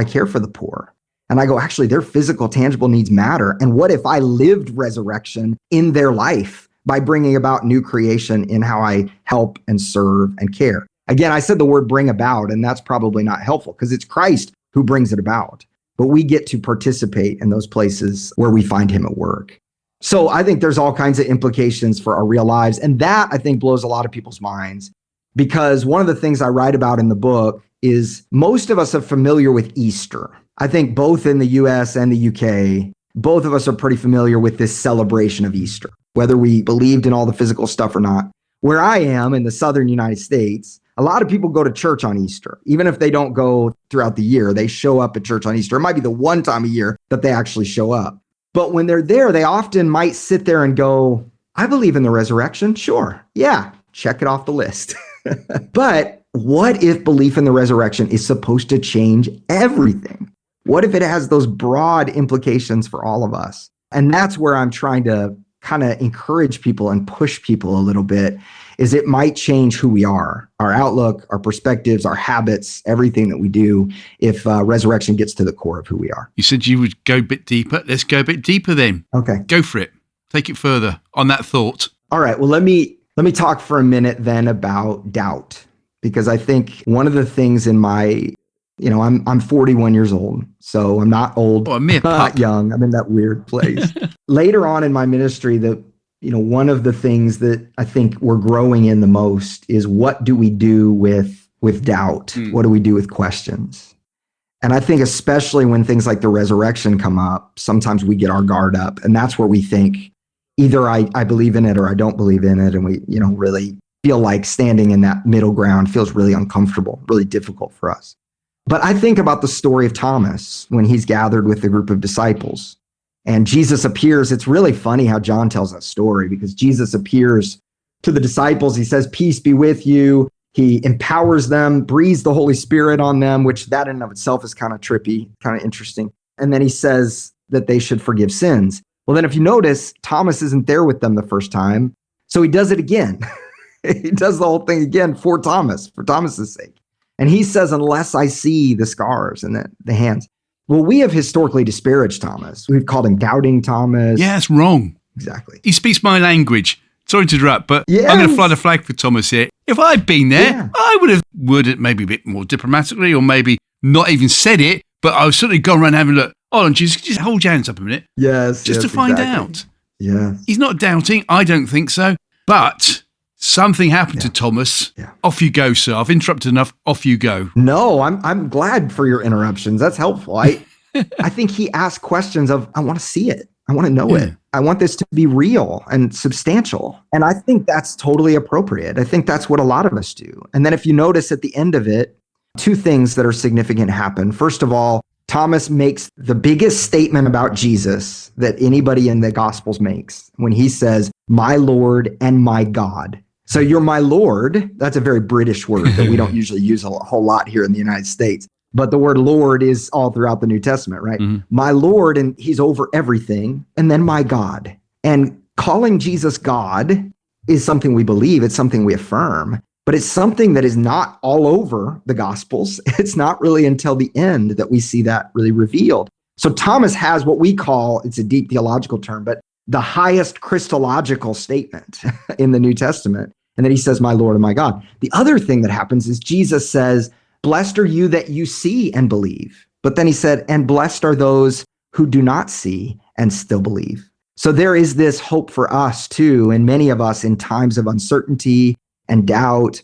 care for the poor. And I go, actually, their physical, tangible needs matter. And what if I lived resurrection in their life by bringing about new creation in how I help and serve and care? Again, I said the word bring about, and that's probably not helpful because it's Christ who brings it about. But we get to participate in those places where we find him at work. So I think there's all kinds of implications for our real lives. And that, I think, blows a lot of people's minds, because one of the things I write about in the book is most of us are familiar with Easter. I think both in the US and the UK, both of us are pretty familiar with this celebration of Easter, whether we believed in all the physical stuff or not. Where I am in the southern United States, a lot of people go to church on Easter. Even if they don't go throughout the year, they show up at church on Easter. It might be the one time a year that they actually show up. But when they're there, they often might sit there and go, I believe in the resurrection. Sure. Yeah. Check it off the list. But what if belief in the resurrection is supposed to change everything? What if it has those broad implications for all of us? And that's where I'm trying to kind of encourage people and push people a little bit, is it might change who we are, our outlook, our perspectives, our habits, everything that we do, if resurrection gets to the core of who we are. You said you would go a bit deeper. Let's go a bit deeper then. Okay. Go for it. Take it further on that thought. All right. Well, let me talk for a minute then about doubt, because I think one of the things in my, I'm 41 years old, so I'm not old, a mere pup. Not young. I'm in that weird place. Later on in my ministry, one of the things that I think we're growing in the most is, what do we do with doubt? What do we do with questions? And I think especially when things like the resurrection come up, sometimes we get our guard up, and that's where we think either I believe in it or I don't believe in it. And we, really feel like standing in that middle ground feels really uncomfortable, really difficult for us. But I think about the story of Thomas when he's gathered with a group of disciples and Jesus appears. It's really funny how John tells that story, because Jesus appears to the disciples. He says, peace be with you. He empowers them, breathes the Holy Spirit on them, which that in and of itself is kind of trippy, kind of interesting. And then he says that they should forgive sins. Well, then if you notice, Thomas isn't there with them the first time. So he does it again. He does the whole thing again for Thomas's sake. And he says, unless I see the scars and the hands. Well, we have historically disparaged Thomas. We've called him doubting Thomas. Yeah, that's wrong. Exactly. He speaks my language. Sorry to interrupt, but yes. I'm going to fly the flag for Thomas here. If I'd been there, I would have worded it maybe a bit more diplomatically, or maybe not even said it, but I was certainly gone around having a look. Hold on, just hold your hands up a minute. Yes. Just to find out. Yeah. He's not doubting. I don't think so. But something happened to Thomas. Yeah. Off you go, sir. I've interrupted enough. Off you go. No, I'm glad for your interruptions. That's helpful. I think he asked questions of, I want to see it. I want to know it. I want this to be real and substantial. And I think that's totally appropriate. I think that's what a lot of us do. And then if you notice at the end of it, two things that are significant happen. First of all, Thomas makes the biggest statement about Jesus that anybody in the Gospels makes when he says, my Lord and my God. So you're my Lord. That's a very British word that we don't usually use a whole lot here in the United States. But the word Lord is all throughout the New Testament, right? Mm-hmm. My Lord, and he's over everything. And then my God. And calling Jesus God is something we believe. It's something we affirm. But it's something that is not all over the Gospels. It's not really until the end that we see that really revealed. So Thomas has what we call, it's a deep theological term, but the highest Christological statement in the New Testament. And then he says, my Lord and my God. The other thing that happens is Jesus says, blessed are you that you see and believe. But then he said, and blessed are those who do not see and still believe. So there is this hope for us too, and many of us in times of uncertainty and doubt.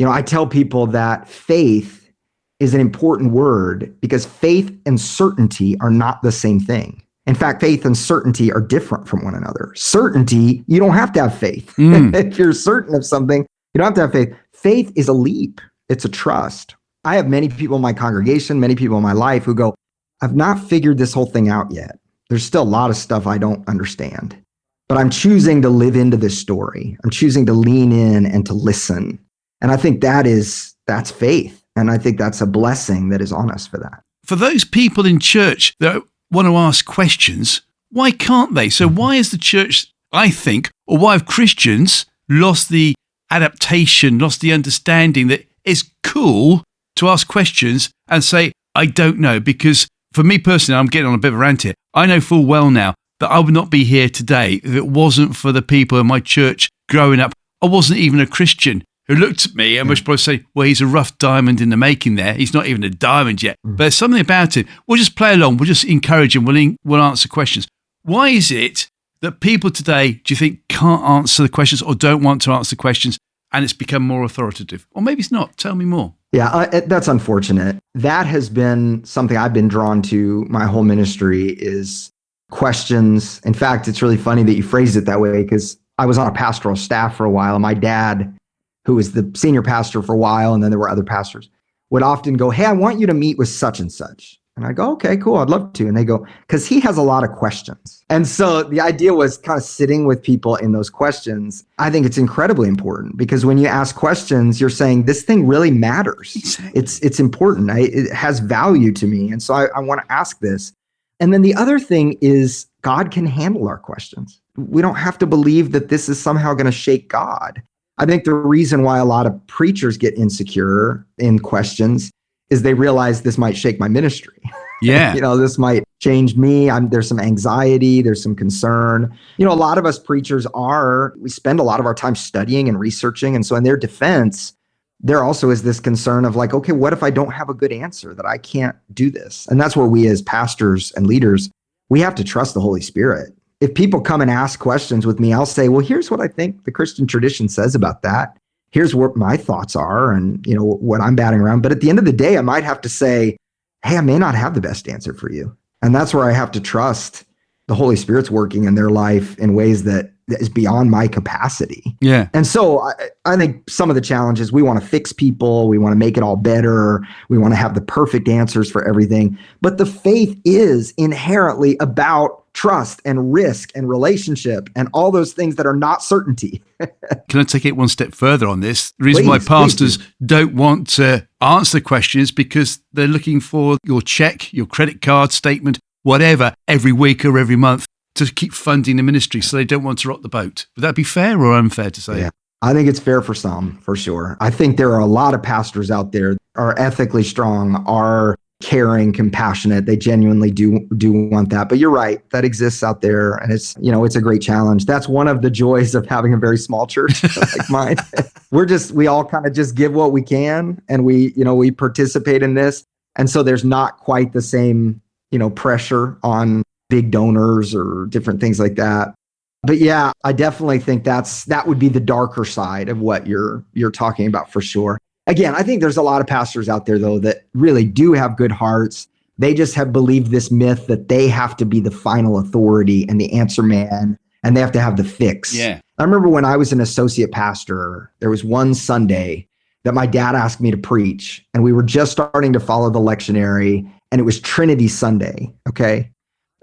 I tell people that faith is an important word because faith and certainty are not the same thing. In fact, faith and certainty are different from one another. Certainty, you don't have to have faith. If you're certain of something, you don't have to have faith. Faith is a leap. It's a trust. I have many people in my congregation, many people in my life who go, I've not figured this whole thing out yet. There's still a lot of stuff I don't understand, but I'm choosing to live into this story. I'm choosing to lean in and to listen. And I think that's faith. And I think that's a blessing that is on us for that. For those people in church that want to ask questions, why can't they? So why is the church, I think, or why have Christians lost the adaptation, lost the understanding that it's cool to ask questions and say, I don't know? Because for me personally, I'm getting on a bit of a rant here. I know full well now that I would not be here today if it wasn't for the people in my church growing up. I wasn't even a Christian who looked at me and was probably say, well, he's a rough diamond in the making there. He's not even a diamond yet. But there's something about it. We'll just play along. We'll just encourage him. We'll answer questions. Why is it that people today, do you think, can't answer the questions or don't want to answer the questions and it's become more authoritative? Or maybe it's not. Tell me more. Yeah, that's unfortunate. That has been something I've been drawn to my whole ministry is questions. In fact, it's really funny that you phrased it that way because I was on a pastoral staff for a while. And my dad, who was the senior pastor for a while, and then there were other pastors, would often go, hey, I want you to meet with such and such. And I go, okay, cool, I'd love to. And they go, because he has a lot of questions. And so the idea was kind of sitting with people in those questions. I think it's incredibly important because when you ask questions, you're saying this thing really matters. Exactly. It's important. It has value to me. And so I want to ask this. And then the other thing is God can handle our questions. We don't have to believe that this is somehow going to shake God. I think the reason why a lot of preachers get insecure in questions is they realize this might shake my ministry. Yeah. This might change me. There's some anxiety, there's some concern. A lot of us preachers we spend a lot of our time studying and researching. And so in their defense, there also is this concern of like, okay, what if I don't have a good answer, that I can't do this? And that's where we as pastors and leaders, we have to trust the Holy Spirit. If people come and ask questions with me, I'll say, well, here's what I think the Christian tradition says about that. Here's what my thoughts are and, what I'm batting around. But at the end of the day, I might have to say, hey, I may not have the best answer for you. And that's where I have to trust the Holy Spirit's working in their life in ways that is beyond my capacity. Yeah. And so I think some of the challenges, we want to fix people. We want to make it all better. We want to have the perfect answers for everything. But the faith is inherently about trust and risk and relationship and all those things that are not certainty. Can I take it one step further on this? The reason why pastors don't want to answer the questions because they're looking for your check, your credit card statement, whatever, every week or every month to keep funding the ministry. So they don't want to rock the boat. Would that be fair or unfair to say? Yeah, I think it's fair for some, for sure. I think there are a lot of pastors out there are ethically strong, are caring, compassionate. They genuinely do want that. But you're right, that exists out there. And it's, it's a great challenge. That's one of the joys of having a very small church like mine. We all kind of just give what we can and we participate in this. And so there's not quite the same, pressure on big donors or different things like that. But yeah, I definitely think that would be the darker side of what you're talking about for sure. Again, I think there's a lot of pastors out there, though, that really do have good hearts. They just have believed this myth that they have to be the final authority and the answer man, and they have to have the fix. Yeah. I remember when I was an associate pastor, there was one Sunday that my dad asked me to preach, and we were just starting to follow the lectionary, and it was Trinity Sunday, okay?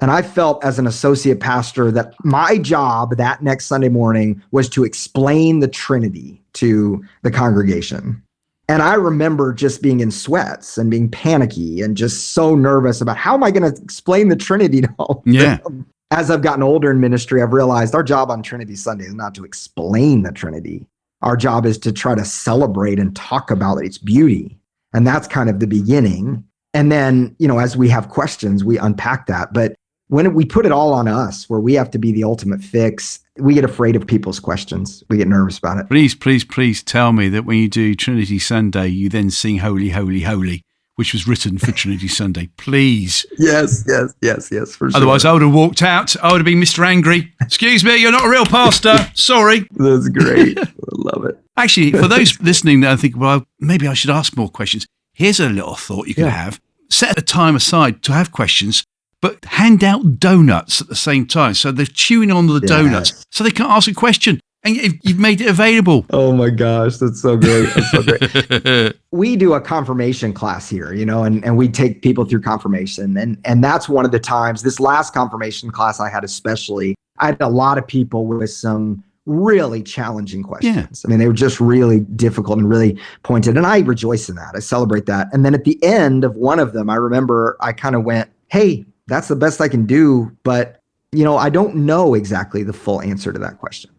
And I felt as an associate pastor that my job that next Sunday morning was to explain the Trinity to the congregation. And I remember just being in sweats and being panicky and just so nervous about how am I going to explain the Trinity to all of them? As I've gotten older in ministry, I've realized our job on Trinity Sunday is not to explain the Trinity. Our job is to try to celebrate and talk about its beauty. And that's kind of the beginning. And then, as we have questions, we unpack that. But when we put it all on us, where we have to be the ultimate fix, we get afraid of people's questions. We get nervous about it. Please tell me that when you do Trinity Sunday, you then sing Holy, Holy, Holy, which was written for Trinity Sunday. Please. Yes, for sure. Otherwise, I would have walked out. I would have been Mr. Angry. Excuse me, you're not a real pastor. Sorry. That's great. I love it. Actually, for those listening that I think, well, maybe I should ask more questions. Here's a little thought you could have. Set a time aside to have questions, but hand out donuts at the same time. So they're chewing on the donuts so they can't ask a question. And you've made it available. Oh my gosh, that's so great. That's so great. We do a confirmation class here, and we take people through confirmation. And that's one of the times, this last confirmation class I had especially, I had a lot of people with some really challenging questions. Yeah. I mean, they were just really difficult and really pointed. And I rejoice in that. I celebrate that. And then at the end of one of them, I remember I kind of went, hey, that's the best I can do. But, I don't know exactly the full answer to that question.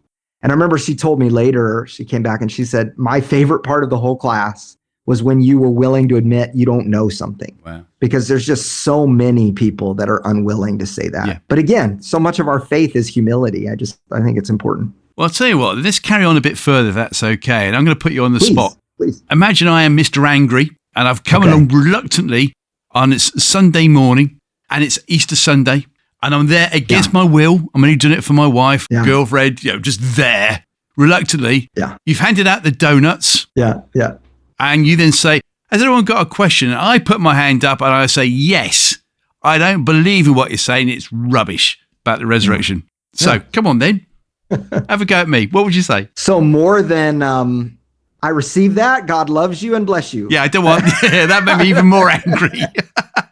And I remember she told me later, she came back and she said, my favorite part of the whole class was when you were willing to admit you don't know something. Wow. Because there's just so many people that are unwilling to say that. Yeah. But again, so much of our faith is humility. I think it's important. Well, I'll tell you what, let's carry on a bit further if that's okay. And I'm going to put you on the spot. Please. Imagine I am Mr. Angry and I've come along reluctantly on it's Sunday morning and it's Easter Sunday. And I'm there against my will. I'm only doing it for my wife, girlfriend, just there, reluctantly. Yeah. You've handed out the donuts. Yeah. And you then say, has anyone got a question? And I put my hand up and I say, yes, I don't believe in what you're saying. It's rubbish about the resurrection. So come on then. Have a go at me. What would you say? So more than I receive that, God loves you and bless you. Yeah, I don't want, that made me even more angry.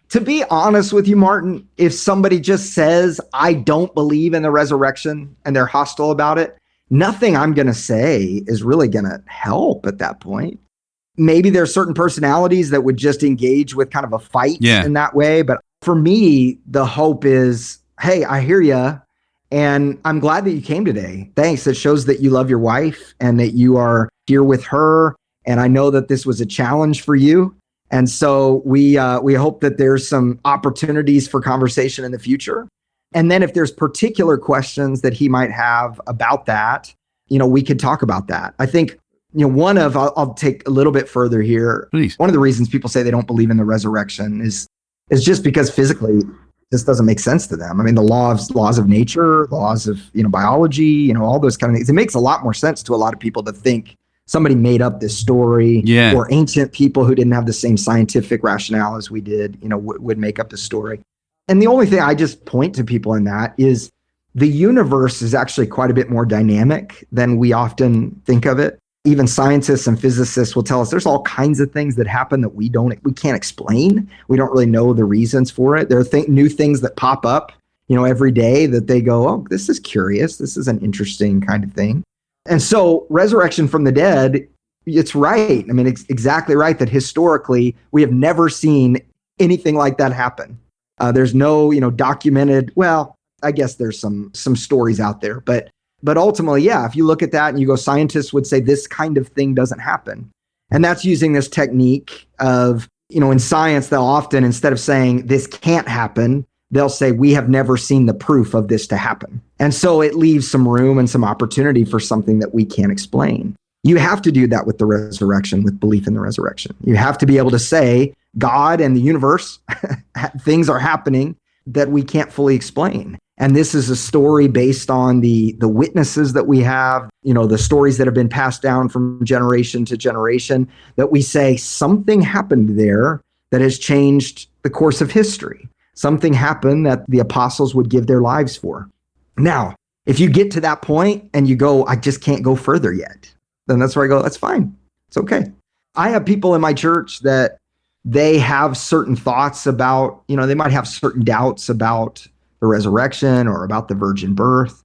To be honest with you, Martin, if somebody just says, I don't believe in the resurrection and they're hostile about it, nothing I'm going to say is really going to help at that point. Maybe there's certain personalities that would just engage with kind of a fight in that way. But for me, the hope is, hey, I hear you. And I'm glad that you came today. Thanks. It shows that you love your wife and that you are here with her. And I know that this was a challenge for you. And so we hope that there's some opportunities for conversation in the future. And then if there's particular questions that he might have about that, we could talk about that. I think, I'll take a little bit further here. Please. One of the reasons people say they don't believe in the resurrection is just because physically this doesn't make sense to them. I mean, the laws of nature, laws of, biology, all those kind of things. It makes a lot more sense to a lot of people to think somebody made up this story, or ancient people who didn't have the same scientific rationale as we did, would make up the story. And the only thing I just point to people in that is the universe is actually quite a bit more dynamic than we often think of it. Even scientists and physicists will tell us there's all kinds of things that happen that we can't explain. We don't really know the reasons for it. There are new things that pop up, every day that they go, oh, this is curious. This is an interesting kind of thing. And so resurrection from the dead, it's right. I mean, it's exactly right that historically we have never seen anything like that happen. There's no, documented, well, I guess there's some stories out there, but ultimately, if you look at that and you go, scientists would say this kind of thing doesn't happen. And that's using this technique of, in science, they'll often, instead of saying this can't happen, they'll say, we have never seen the proof of this to happen. And so it leaves some room and some opportunity for something that we can't explain. You have to do that with the resurrection, with belief in the resurrection. You have to be able to say God and the universe, things are happening that we can't fully explain. And this is a story based on the witnesses that we have, the stories that have been passed down from generation to generation, that we say something happened there that has changed the course of history. Something happened that the apostles would give their lives for. Now, if you get to that point and you go, I just can't go further yet, then that's where I go, that's fine. It's okay. I have people in my church that they have certain thoughts about, they might have certain doubts about the resurrection or about the virgin birth.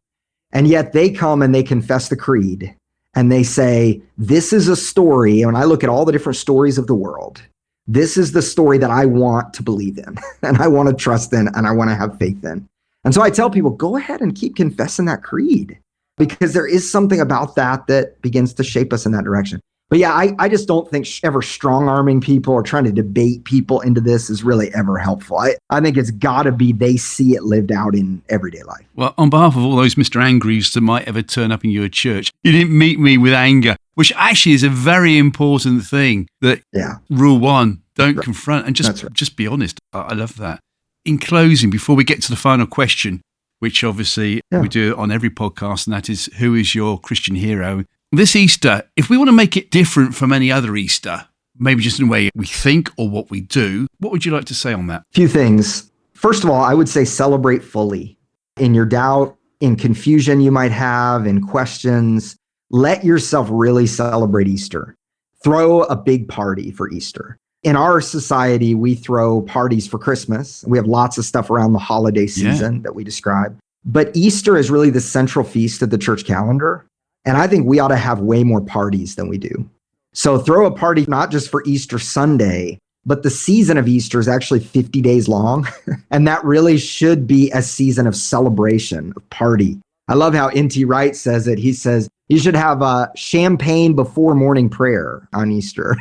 And yet they come and they confess the creed and they say, this is a story. And when I look at all the different stories of the world, this is the story that I want to believe in and I want to trust in and I want to have faith in. And so I tell people, go ahead and keep confessing that creed because there is something about that begins to shape us in that direction. But I just don't think ever strong-arming people or trying to debate people into this is really ever helpful. I think it's got to be they see it lived out in everyday life. Well, on behalf of all those Mr. Angries that might ever turn up in your church, you didn't meet me with anger, which actually is a very important thing that rule one, don't confront and just be honest. I love that. In closing, before we get to the final question, which obviously we do on every podcast, and that is, who is your Christian hero? This Easter, if we want to make it different from any other Easter, maybe just in the way we think or what we do, what would you like to say on that? A few things. First of all, I would say celebrate fully in your doubt, in confusion you might have, in questions, let yourself really celebrate Easter. Throw a big party for Easter. In our society, we throw parties for Christmas. We have lots of stuff around the holiday season that we describe. But Easter is really the central feast of the church calendar. And I think we ought to have way more parties than we do. So throw a party not just for Easter Sunday, but the season of Easter is actually 50 days long. And that really should be a season of celebration, of party. I love how N.T. Wright says it. He says, you should have champagne before morning prayer on Easter.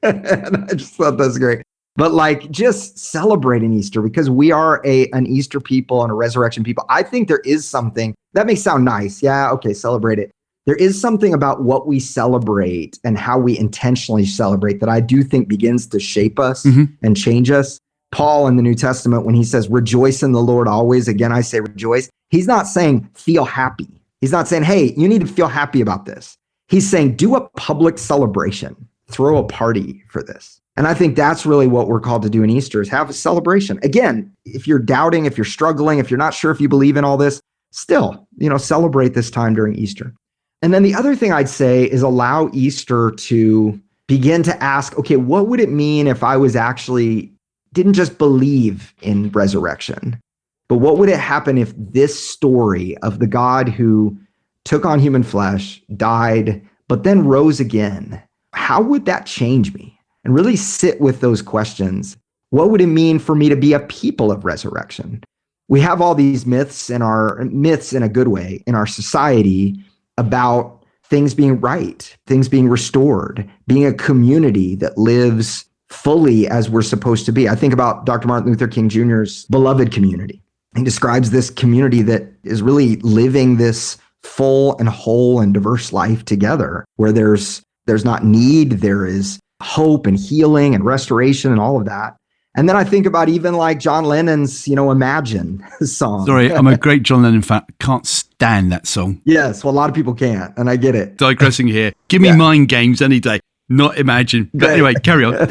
And I just thought that's great. But like just celebrating Easter because we are an Easter people and a resurrection people. I think there is something that may sound nice. Yeah, okay, celebrate it. There is something about what we celebrate and how we intentionally celebrate that I do think begins to shape us and change us. Paul in the New Testament, when he says, rejoice in the Lord always, again, I say rejoice. He's not saying feel happy. He's not saying, hey, you need to feel happy about this. He's saying do a public celebration, throw a party for this. And I think that's really what we're called to do in Easter is have a celebration. Again, if you're doubting, if you're struggling, if you're not sure if you believe in all this, still, celebrate this time during Easter. And then the other thing I'd say is allow Easter to begin to ask, okay, what would it mean if I was actually didn't just believe in resurrection, but what would it happen if this story of the God who took on human flesh, died, but then rose again, how would that change me? And really sit with those questions. What would it mean for me to be a people of resurrection? We have all these myths in a good way in our society about things being right, things being restored, being a community that lives fully as we're supposed to be. I think about Dr. Martin Luther King Jr.'s beloved community. He describes this community that is really living this full and whole and diverse life together, where there's not need, there is hope and healing and restoration and all of that. And then I think about even like John Lennon's, Imagine song. Sorry, I'm a great John Lennon fan. Can't stand that song. Yes, well, a lot of people can't, and I get it. Digressing here. Give me Mind Games any day, not Imagine. But anyway, carry on.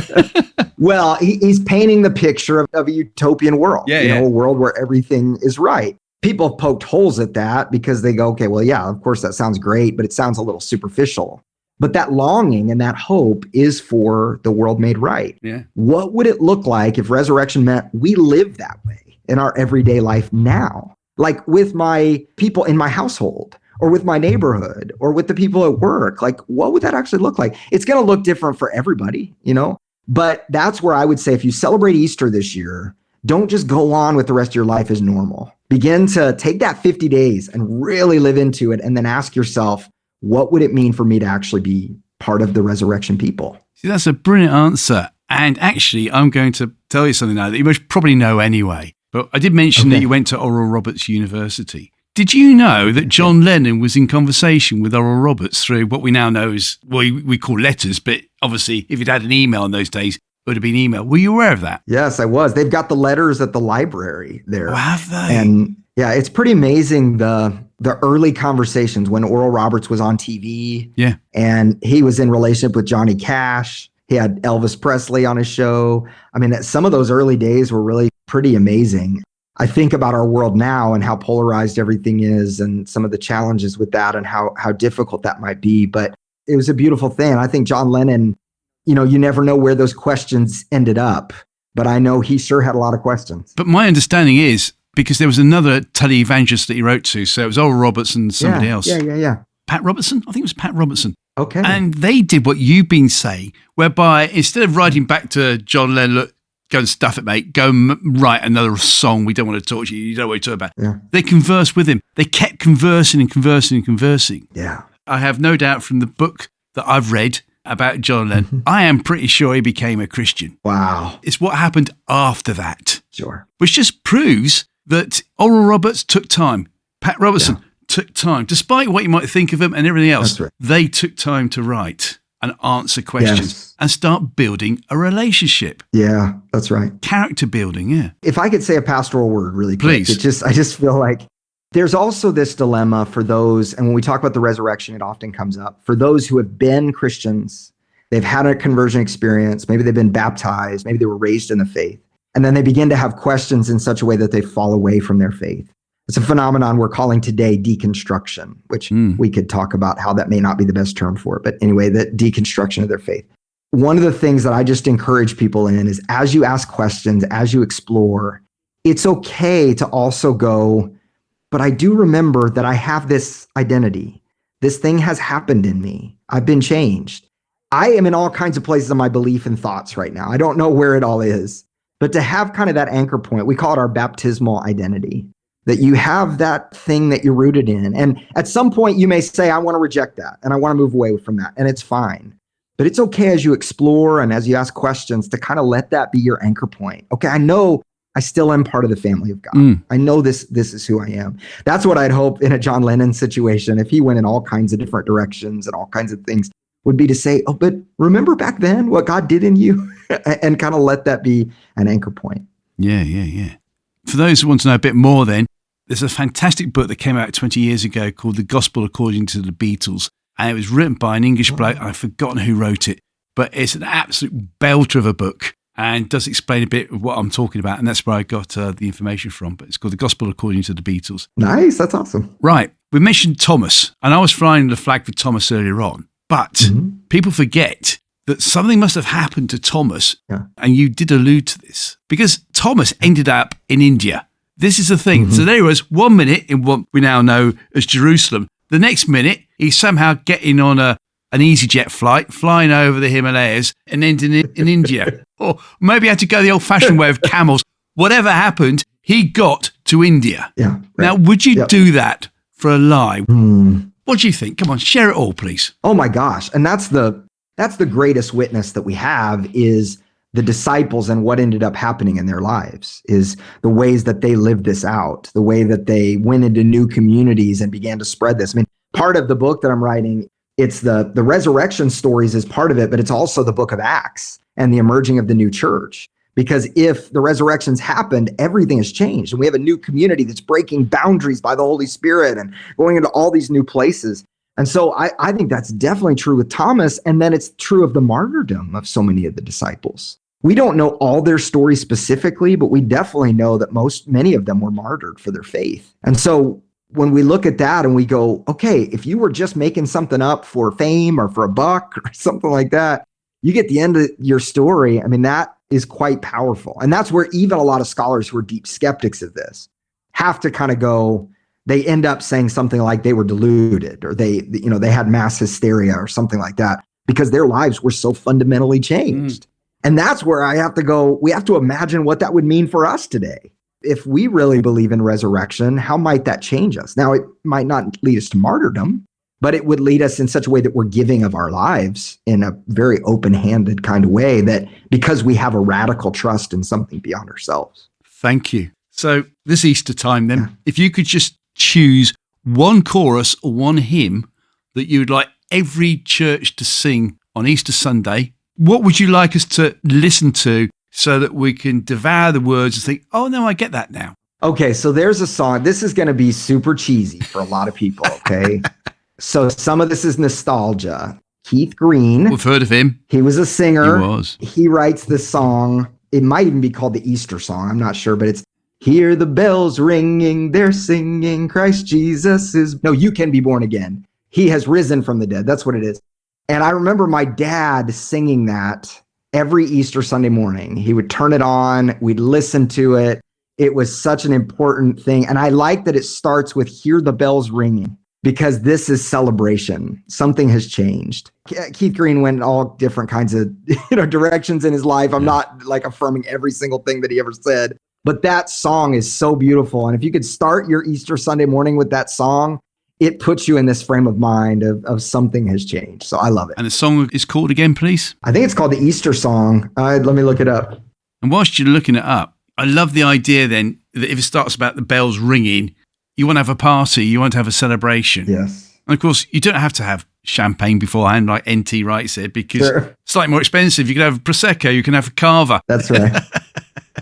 Well, he's painting the picture of a utopian world, a world where everything is right. People have poked holes at that because they go, okay, well, yeah, of course that sounds great, but it sounds a little superficial. But that longing and that hope is for the world made right. Yeah. What would it look like if resurrection meant we live that way in our everyday life now? Like with my people in my household or with my neighborhood or with the people at work, like what would that actually look like? It's going to look different for everybody, but that's where I would say if you celebrate Easter this year, don't just go on with the rest of your life as normal. Begin to take that 50 days and really live into it and then ask yourself, what would it mean for me to actually be part of the resurrection people? See, that's a brilliant answer. And actually, I'm going to tell you something now that you must probably know anyway. But I did mention that you went to Oral Roberts University. Did you know that John Lennon was in conversation with Oral Roberts through what we now know as, well, we call letters, but obviously if you'd had an email in those days, it would have been email. Were you aware of that? Yes, I was. They've got the letters at the library there. Oh, have they? And yeah, it's pretty amazing the early conversations when Oral Roberts was on TV. Yeah. And he was in relationship with Johnny Cash. He had Elvis Presley on his show. I mean, some of those early days were really pretty amazing. I think about our world now and how polarized everything is and some of the challenges with that and how difficult that might be. But it was a beautiful thing. I think John Lennon, you never know where those questions ended up, but I know he sure had a lot of questions. But my understanding is, because there was another televangelist that he wrote to, so it was Oral Roberts and somebody else. Yeah. Pat Robertson? I think it was Pat Robertson. Okay. And they did what you've been saying, whereby instead of writing back to John Lennon, look, go and stuff it, mate, go write another song, we don't want to talk to you, you don't know what you're talking about. Yeah. They conversed with him. They kept conversing and conversing and conversing. Yeah. I have no doubt from the book that I've read about John Lennon, I am pretty sure he became a Christian. Wow. It's what happened after that. Sure. Which just proves that Oral Roberts took time. Pat Robertson took time. Despite what you might think of him and everything else, they took time to write and answer questions and start building a relationship. Yeah, that's right. Character building, yeah. If I could say a pastoral word really quick, please. I just feel like there's also this dilemma for those, and when we talk about the resurrection, it often comes up, for those who have been Christians, they've had a conversion experience, maybe they've been baptized, maybe they were raised in the faith, and then they begin to have questions in such a way that they fall away from their faith. It's a phenomenon we're calling today deconstruction, which we could talk about how that may not be the best term for it. But anyway, the deconstruction of their faith. One of the things that I just encourage people in is as you ask questions, as you explore, it's okay to also go, but I do remember that I have this identity. This thing has happened in me. I've been changed. I am in all kinds of places of my belief and thoughts right now. I don't know where it all is, but to have kind of that anchor point, we call it our baptismal identity, that you have that thing that you're rooted in. And at some point you may say, I want to reject that and I want to move away from that. And it's fine. But it's okay as you explore and as you ask questions to kind of let that be your anchor point. Okay, I know I still am part of the family of God. I know this is who I am. That's what I'd hope in a John Lennon situation, if he went in all kinds of different directions and all kinds of things, would be to say, oh, but remember back then what God did in you and kind of let that be an anchor point. Yeah. For those who want to know a bit more then, there's a fantastic book that came out 20 years ago called The Gospel According to the Beatles. And it was written by an English bloke. I've forgotten who wrote it, but it's an absolute belter of a book and does explain a bit of what I'm talking about. And that's where I got the information from. But it's called The Gospel According to the Beatles. Nice. That's awesome. Right. We mentioned Thomas, and I was flying the flag for Thomas earlier on. But people forget that something must have happened to Thomas. Yeah. And you did allude to this because Thomas ended up in India. This is the thing. So there he was 1 minute in what we now know as Jerusalem. The next minute, he's somehow getting on an EasyJet flight, flying over the Himalayas and ending in India. Or maybe he had to go the old-fashioned way of camels. Whatever happened, he got to India. Yeah. Right. Now, would you do that for a lie? What do you think? Come on, share it all, please. Oh my gosh. And that's the greatest witness that we have is the disciples and what ended up happening in their lives is the ways that they lived this out, the way that they went into new communities and began to spread this. I mean, part of the book that I'm writing, it's the resurrection stories is part of it, but it's also the book of Acts and the emerging of the new church. Because if the resurrections happened, everything has changed. And we have a new community that's breaking boundaries by the Holy Spirit and going into all these new places. And so I think that's definitely true with Thomas. And then it's true of the martyrdom of so many of the disciples. We don't know all their stories specifically, but we definitely know that many of them were martyred for their faith. And so when we look at that and we go, okay, if you were just making something up for fame or for a buck or something like that, you get the end of your story. I mean, that is quite powerful. And that's where even a lot of scholars who are deep skeptics of this have to kind of go, they end up saying something like they were deluded or they had mass hysteria or something like that because their lives were so fundamentally changed. And that's where I have to go, we have to imagine what that would mean for us today. If we really believe in resurrection, how might that change us? Now, it might not lead us to martyrdom, but it would lead us in such a way that we're giving of our lives in a very open-handed kind of way that because we have a radical trust in something beyond ourselves. Thank you. So this Easter time then, if you could just choose one chorus or one hymn that you would like every church to sing on Easter Sunday, what would you like us to listen to so that we can devour the words and think, oh, no, I get that now? Okay, so there's a song. This is going to be super cheesy for a lot of people, okay? So some of this is nostalgia. Keith Green. We've heard of him. He was a singer. He was. He writes this song. It might even be called the Easter song. I'm not sure, but it's hear the bells ringing, they're singing, Christ Jesus is... No, you can be born again. He has risen from the dead. That's what it is. And I remember my dad singing that every Easter Sunday morning. He would turn it on. We'd listen to it. It was such an important thing. And I like that it starts with hear the bells ringing because this is celebration. Something has changed. Keith Green went in all different kinds of directions in his life. I'm not like affirming every single thing that he ever said, but that song is so beautiful. And if you could start your Easter Sunday morning with that song, it puts you in this frame of mind of something has changed. So I love it. And the song is called again, please? I think it's called the Easter song. Let me look it up. And whilst you're looking it up, I love the idea then that if it starts about the bells ringing, you want to have a party, you want to have a celebration. Yes. And of course, you don't have to have champagne beforehand, like NT Wright said, because it's slightly more expensive. You can have Prosecco, you can have a Cava. That's right.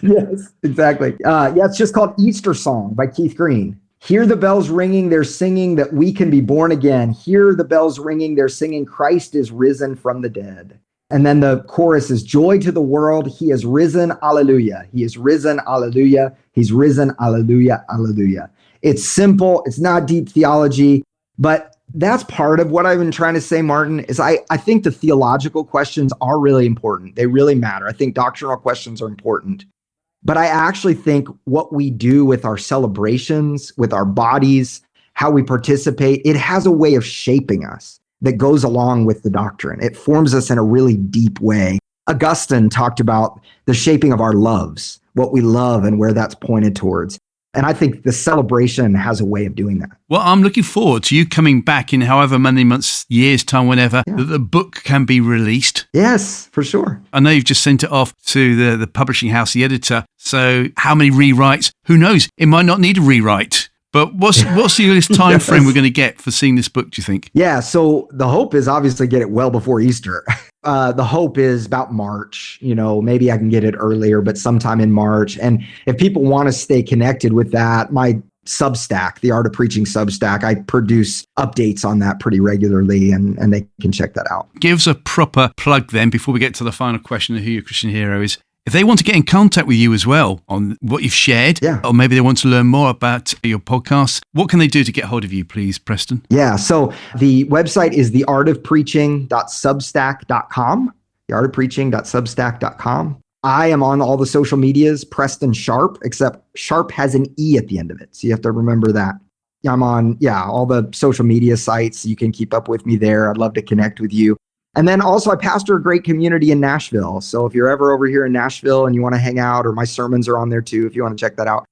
Yes, exactly. It's just called Easter Song by Keith Green. Hear the bells ringing, they're singing that we can be born again. Hear the bells ringing, they're singing Christ is risen from the dead. And then the chorus is joy to the world, he is risen, alleluia. He is risen, alleluia. He's risen, alleluia, alleluia. It's simple. It's not deep theology, but that's part of what I've been trying to say, Martin, is I think the theological questions are really important. They really matter. I think doctrinal questions are important. But I actually think what we do with our celebrations, with our bodies, how we participate, it has a way of shaping us that goes along with the doctrine. It forms us in a really deep way. Augustine talked about the shaping of our loves, what we love and where that's pointed towards. And I think the celebration has a way of doing that. Well, I'm looking forward to you coming back in however many months, years' time, whenever, that the book can be released. Yes, for sure. I know you've just sent it off to the publishing house, the editor. So how many rewrites? Who knows? It might not need a rewrite. But what's the earliest time frame we're going to get for seeing this book, do you think? Yeah, so the hope is obviously get it well before Easter. The hope is about March. Maybe I can get it earlier, but sometime in March. And if people want to stay connected with that, my Substack, the Art of Preaching Substack, I produce updates on that pretty regularly, and they can check that out. Give us a proper plug then before we get to the final question of who your Christian hero is. If they want to get in contact with you as well on what you've shared, or maybe they want to learn more about your podcast, what can they do to get hold of you, please, Preston? Yeah, so the website is theartofpreaching.substack.com, theartofpreaching.substack.com. I am on all the social medias, Preston Sharpe, except Sharpe has an E at the end of it, so you have to remember that. I'm on, all the social media sites. You can keep up with me there. I'd love to connect with you. And then also I pastor a great community in Nashville. So if you're ever over here in Nashville and you want to hang out, or my sermons are on there too, if you want to check that out,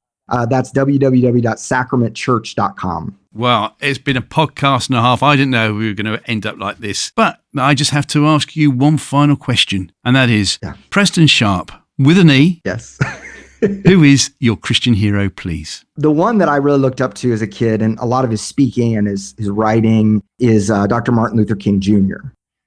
that's www.sacramentchurch.com. Well, it's been a podcast and a half. I didn't know we were going to end up like this, but I just have to ask you one final question. And that is, Preston Sharpe with an E. Yes. Who is your Christian hero, please? The one that I really looked up to as a kid, and a lot of his speaking and his writing, is Dr. Martin Luther King Jr.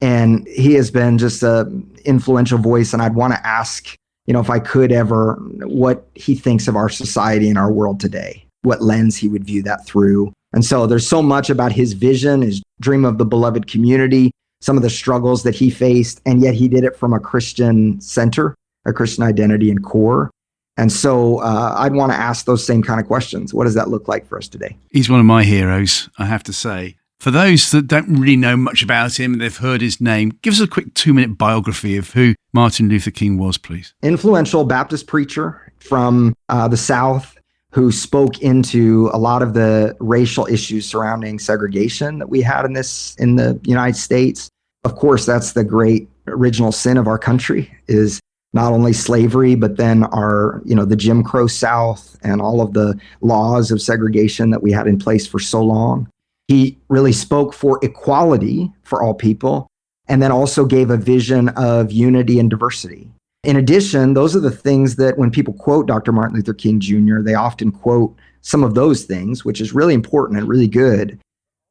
And he has been just an influential voice. And I'd want to ask, if I could ever, what he thinks of our society and our world today, what lens he would view that through. And so there's so much about his vision, his dream of the beloved community, some of the struggles that he faced, and yet he did it from a Christian center, a Christian identity and core. And so I'd want to ask those same kind of questions. What does that look like for us today? He's one of my heroes, I have to say. For those that don't really know much about him and they've heard his name, give us a quick 2-minute biography of who Martin Luther King was, please. Influential Baptist preacher from the South who spoke into a lot of the racial issues surrounding segregation that we had in the United States. Of course, that's the great original sin of our country, is not only slavery, but then the Jim Crow South and all of the laws of segregation that we had in place for so long. He really spoke for equality for all people, and then also gave a vision of unity and diversity. In addition, those are the things that when people quote Dr. Martin Luther King Jr., they often quote some of those things, which is really important and really good.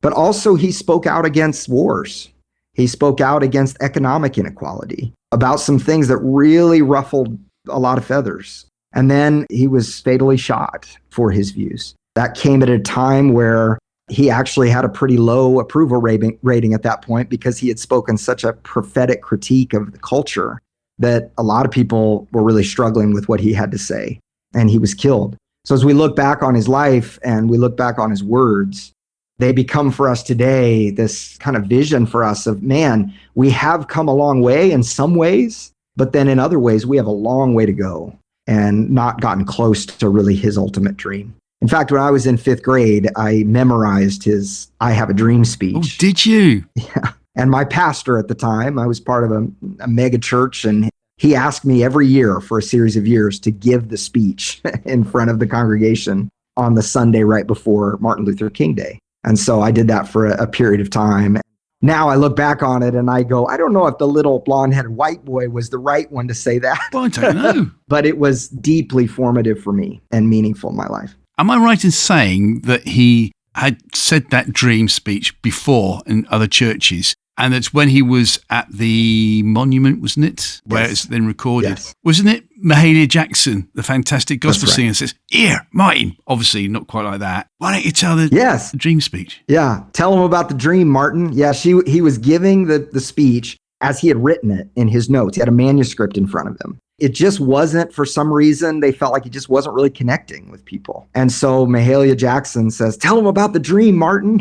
But also he spoke out against wars. He spoke out against economic inequality, about some things that really ruffled a lot of feathers. And then he was fatally shot for his views. That came at a time where he actually had a pretty low approval rating at that point, because he had spoken such a prophetic critique of the culture that a lot of people were really struggling with what he had to say, and he was killed. So as we look back on his life and we look back on his words, they become for us today this kind of vision for us of, man, we have come a long way in some ways, but then in other ways we have a long way to go and not gotten close to really his ultimate dream. In fact, when I was in 5th grade, I memorized his I Have a Dream speech. Oh, did you? Yeah. And my pastor at the time, I was part of a mega church, and he asked me every year for a series of years to give the speech in front of the congregation on the Sunday right before Martin Luther King Day. And so I did that for a period of time. Now I look back on it and I go, I don't know if the little blonde-headed white boy was the right one to say that. Well, I don't know. But it was deeply formative for me and meaningful in my life. Am I right in saying that he had said that dream speech before in other churches, and that's when he was at the monument, wasn't it? Where it's then recorded. Yes. Wasn't it Mahalia Jackson, the fantastic gospel That's right. singer, says, "Here, Martin," obviously not quite like that. Why don't you tell the dream speech? Yeah. Tell him about the dream, Martin. Yeah, he was giving the speech as he had written it in his notes. He had a manuscript in front of him. it just wasn't, for some reason, they felt like he just wasn't really connecting with people. And so Mahalia Jackson says, tell him about the dream, Martin.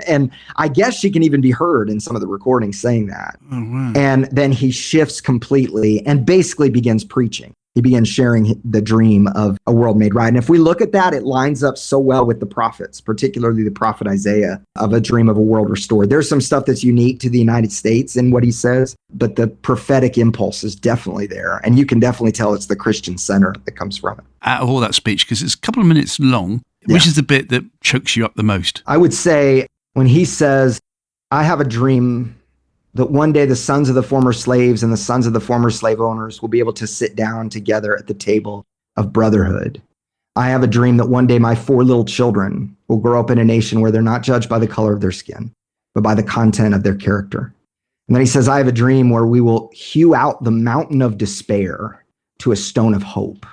And I guess she can even be heard in some of the recordings saying that. Oh, wow. And then he shifts completely and basically begins preaching. He begins sharing the dream of a world made right. And if we look at that, it lines up so well with the prophets, particularly the prophet Isaiah, of a dream of a world restored. There's some stuff that's unique to the United States in what he says, but the prophetic impulse is definitely there. And you can definitely tell it's the Christian center that comes from it. Out of all that speech, because it's a couple of minutes long, which is the bit that chokes you up the most? I would say when he says, I have a dream that one day the sons of the former slaves and the sons of the former slave owners will be able to sit down together at the table of brotherhood. I have a dream that one day my 4 little children will grow up in a nation where they're not judged by the color of their skin, but by the content of their character. And then he says, I have a dream where we will hew out the mountain of despair to a stone of hope,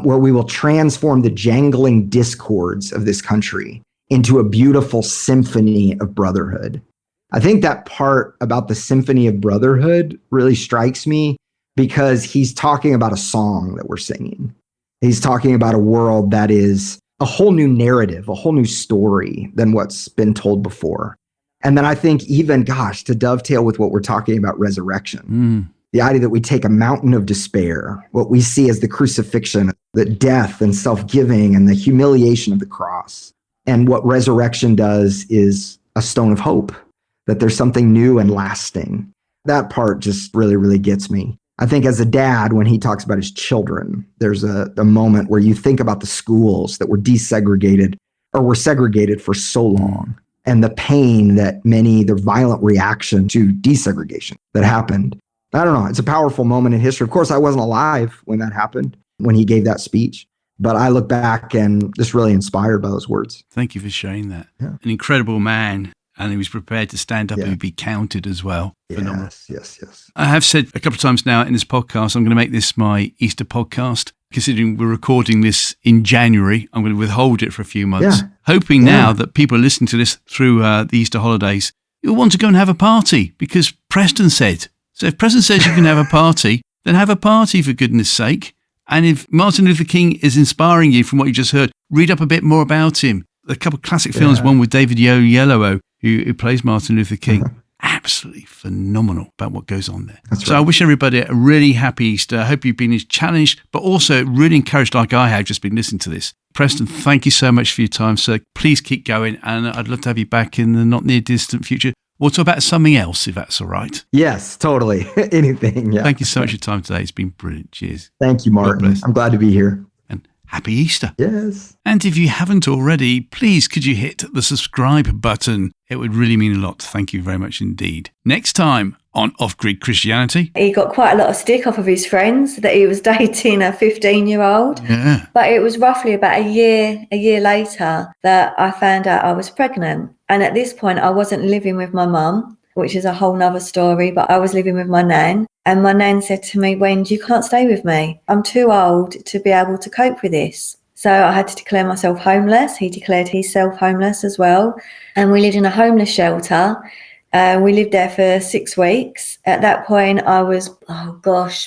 where we will transform the jangling discords of this country into a beautiful symphony of brotherhood. I think that part about the symphony of brotherhood really strikes me because he's talking about a song that we're singing. He's talking about a world that is a whole new narrative, a whole new story than what's been told before. And then I think even, to dovetail with what we're talking about, resurrection, the idea that we take a mountain of despair, what we see as the crucifixion, the death and self-giving and the humiliation of the cross. And what resurrection does is a stone of hope, that there's something new and lasting. That part just really, really gets me. I think as a dad, when he talks about his children, there's a moment where you think about the schools that were desegregated or were segregated for so long, and the pain that the violent reaction to desegregation that happened. I don't know. It's a powerful moment in history. Of course, I wasn't alive when that happened, when he gave that speech. But I look back and just really inspired by those words. Thank you for sharing that. Yeah. An incredible man. And he was prepared to stand up and be counted as well. Phenomenal. Yes. I have said a couple of times now in this podcast, I'm going to make this my Easter podcast. Considering we're recording this in January, I'm going to withhold it for a few months, hoping now that people are listening to this through the Easter holidays, you'll want to go and have a party because Preston said. So if Preston says you can have a party, then have a party for goodness sake. And if Martin Luther King is inspiring you from what you just heard, read up a bit more about him. A couple of classic films, one with David Oyelowo, who plays Martin Luther King. Absolutely phenomenal about what goes on there. That's so right. I wish everybody a really happy Easter. I hope you've been as challenged, but also really encouraged like I have just been listening to this. Preston, thank you so much for your time, sir. Please keep going, and I'd love to have you back in the not near distant future. We'll talk about something else, if that's all right. Yes, totally. Anything, yeah. Thank you so much for your time today. It's been brilliant. Cheers. Thank you, Martin. I'm glad to be here. And happy Easter. Yes. And if you haven't already, please could you hit the subscribe button? It would really mean a lot. Thank you very much indeed. Next time on Off-Grid Christianity. He got quite a lot of stick off of his friends that he was dating a 15-year-old. Yeah. But it was roughly about a year later that I found out I was pregnant. And at this point, I wasn't living with my mum, which is a whole nother story, but I was living with my nan. And my nan said to me, Wendy, you can't stay with me. I'm too old to be able to cope with this. So I had to declare myself homeless. He declared himself homeless as well. And we lived in a homeless shelter. We lived there for 6 weeks. At that point, I was,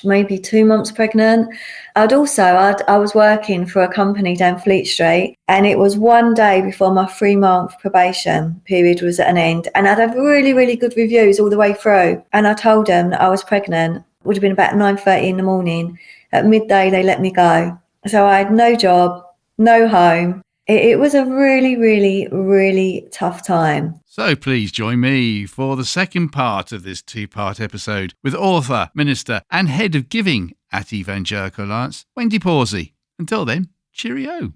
maybe 2 months pregnant. I was working for a company down Fleet Street, and it was one day before my 3-month probation period was at an end. And I'd had really, really good reviews all the way through. And I told them that I was pregnant. It would have been about 9:30 in the morning. At midday, they let me go. So I had no job, no home. It was a really, really, really tough time. So please join me for the second part of this 2-part episode with author, minister and head of giving at Evangelical Alliance, Wendy Pawsey. Until then, cheerio.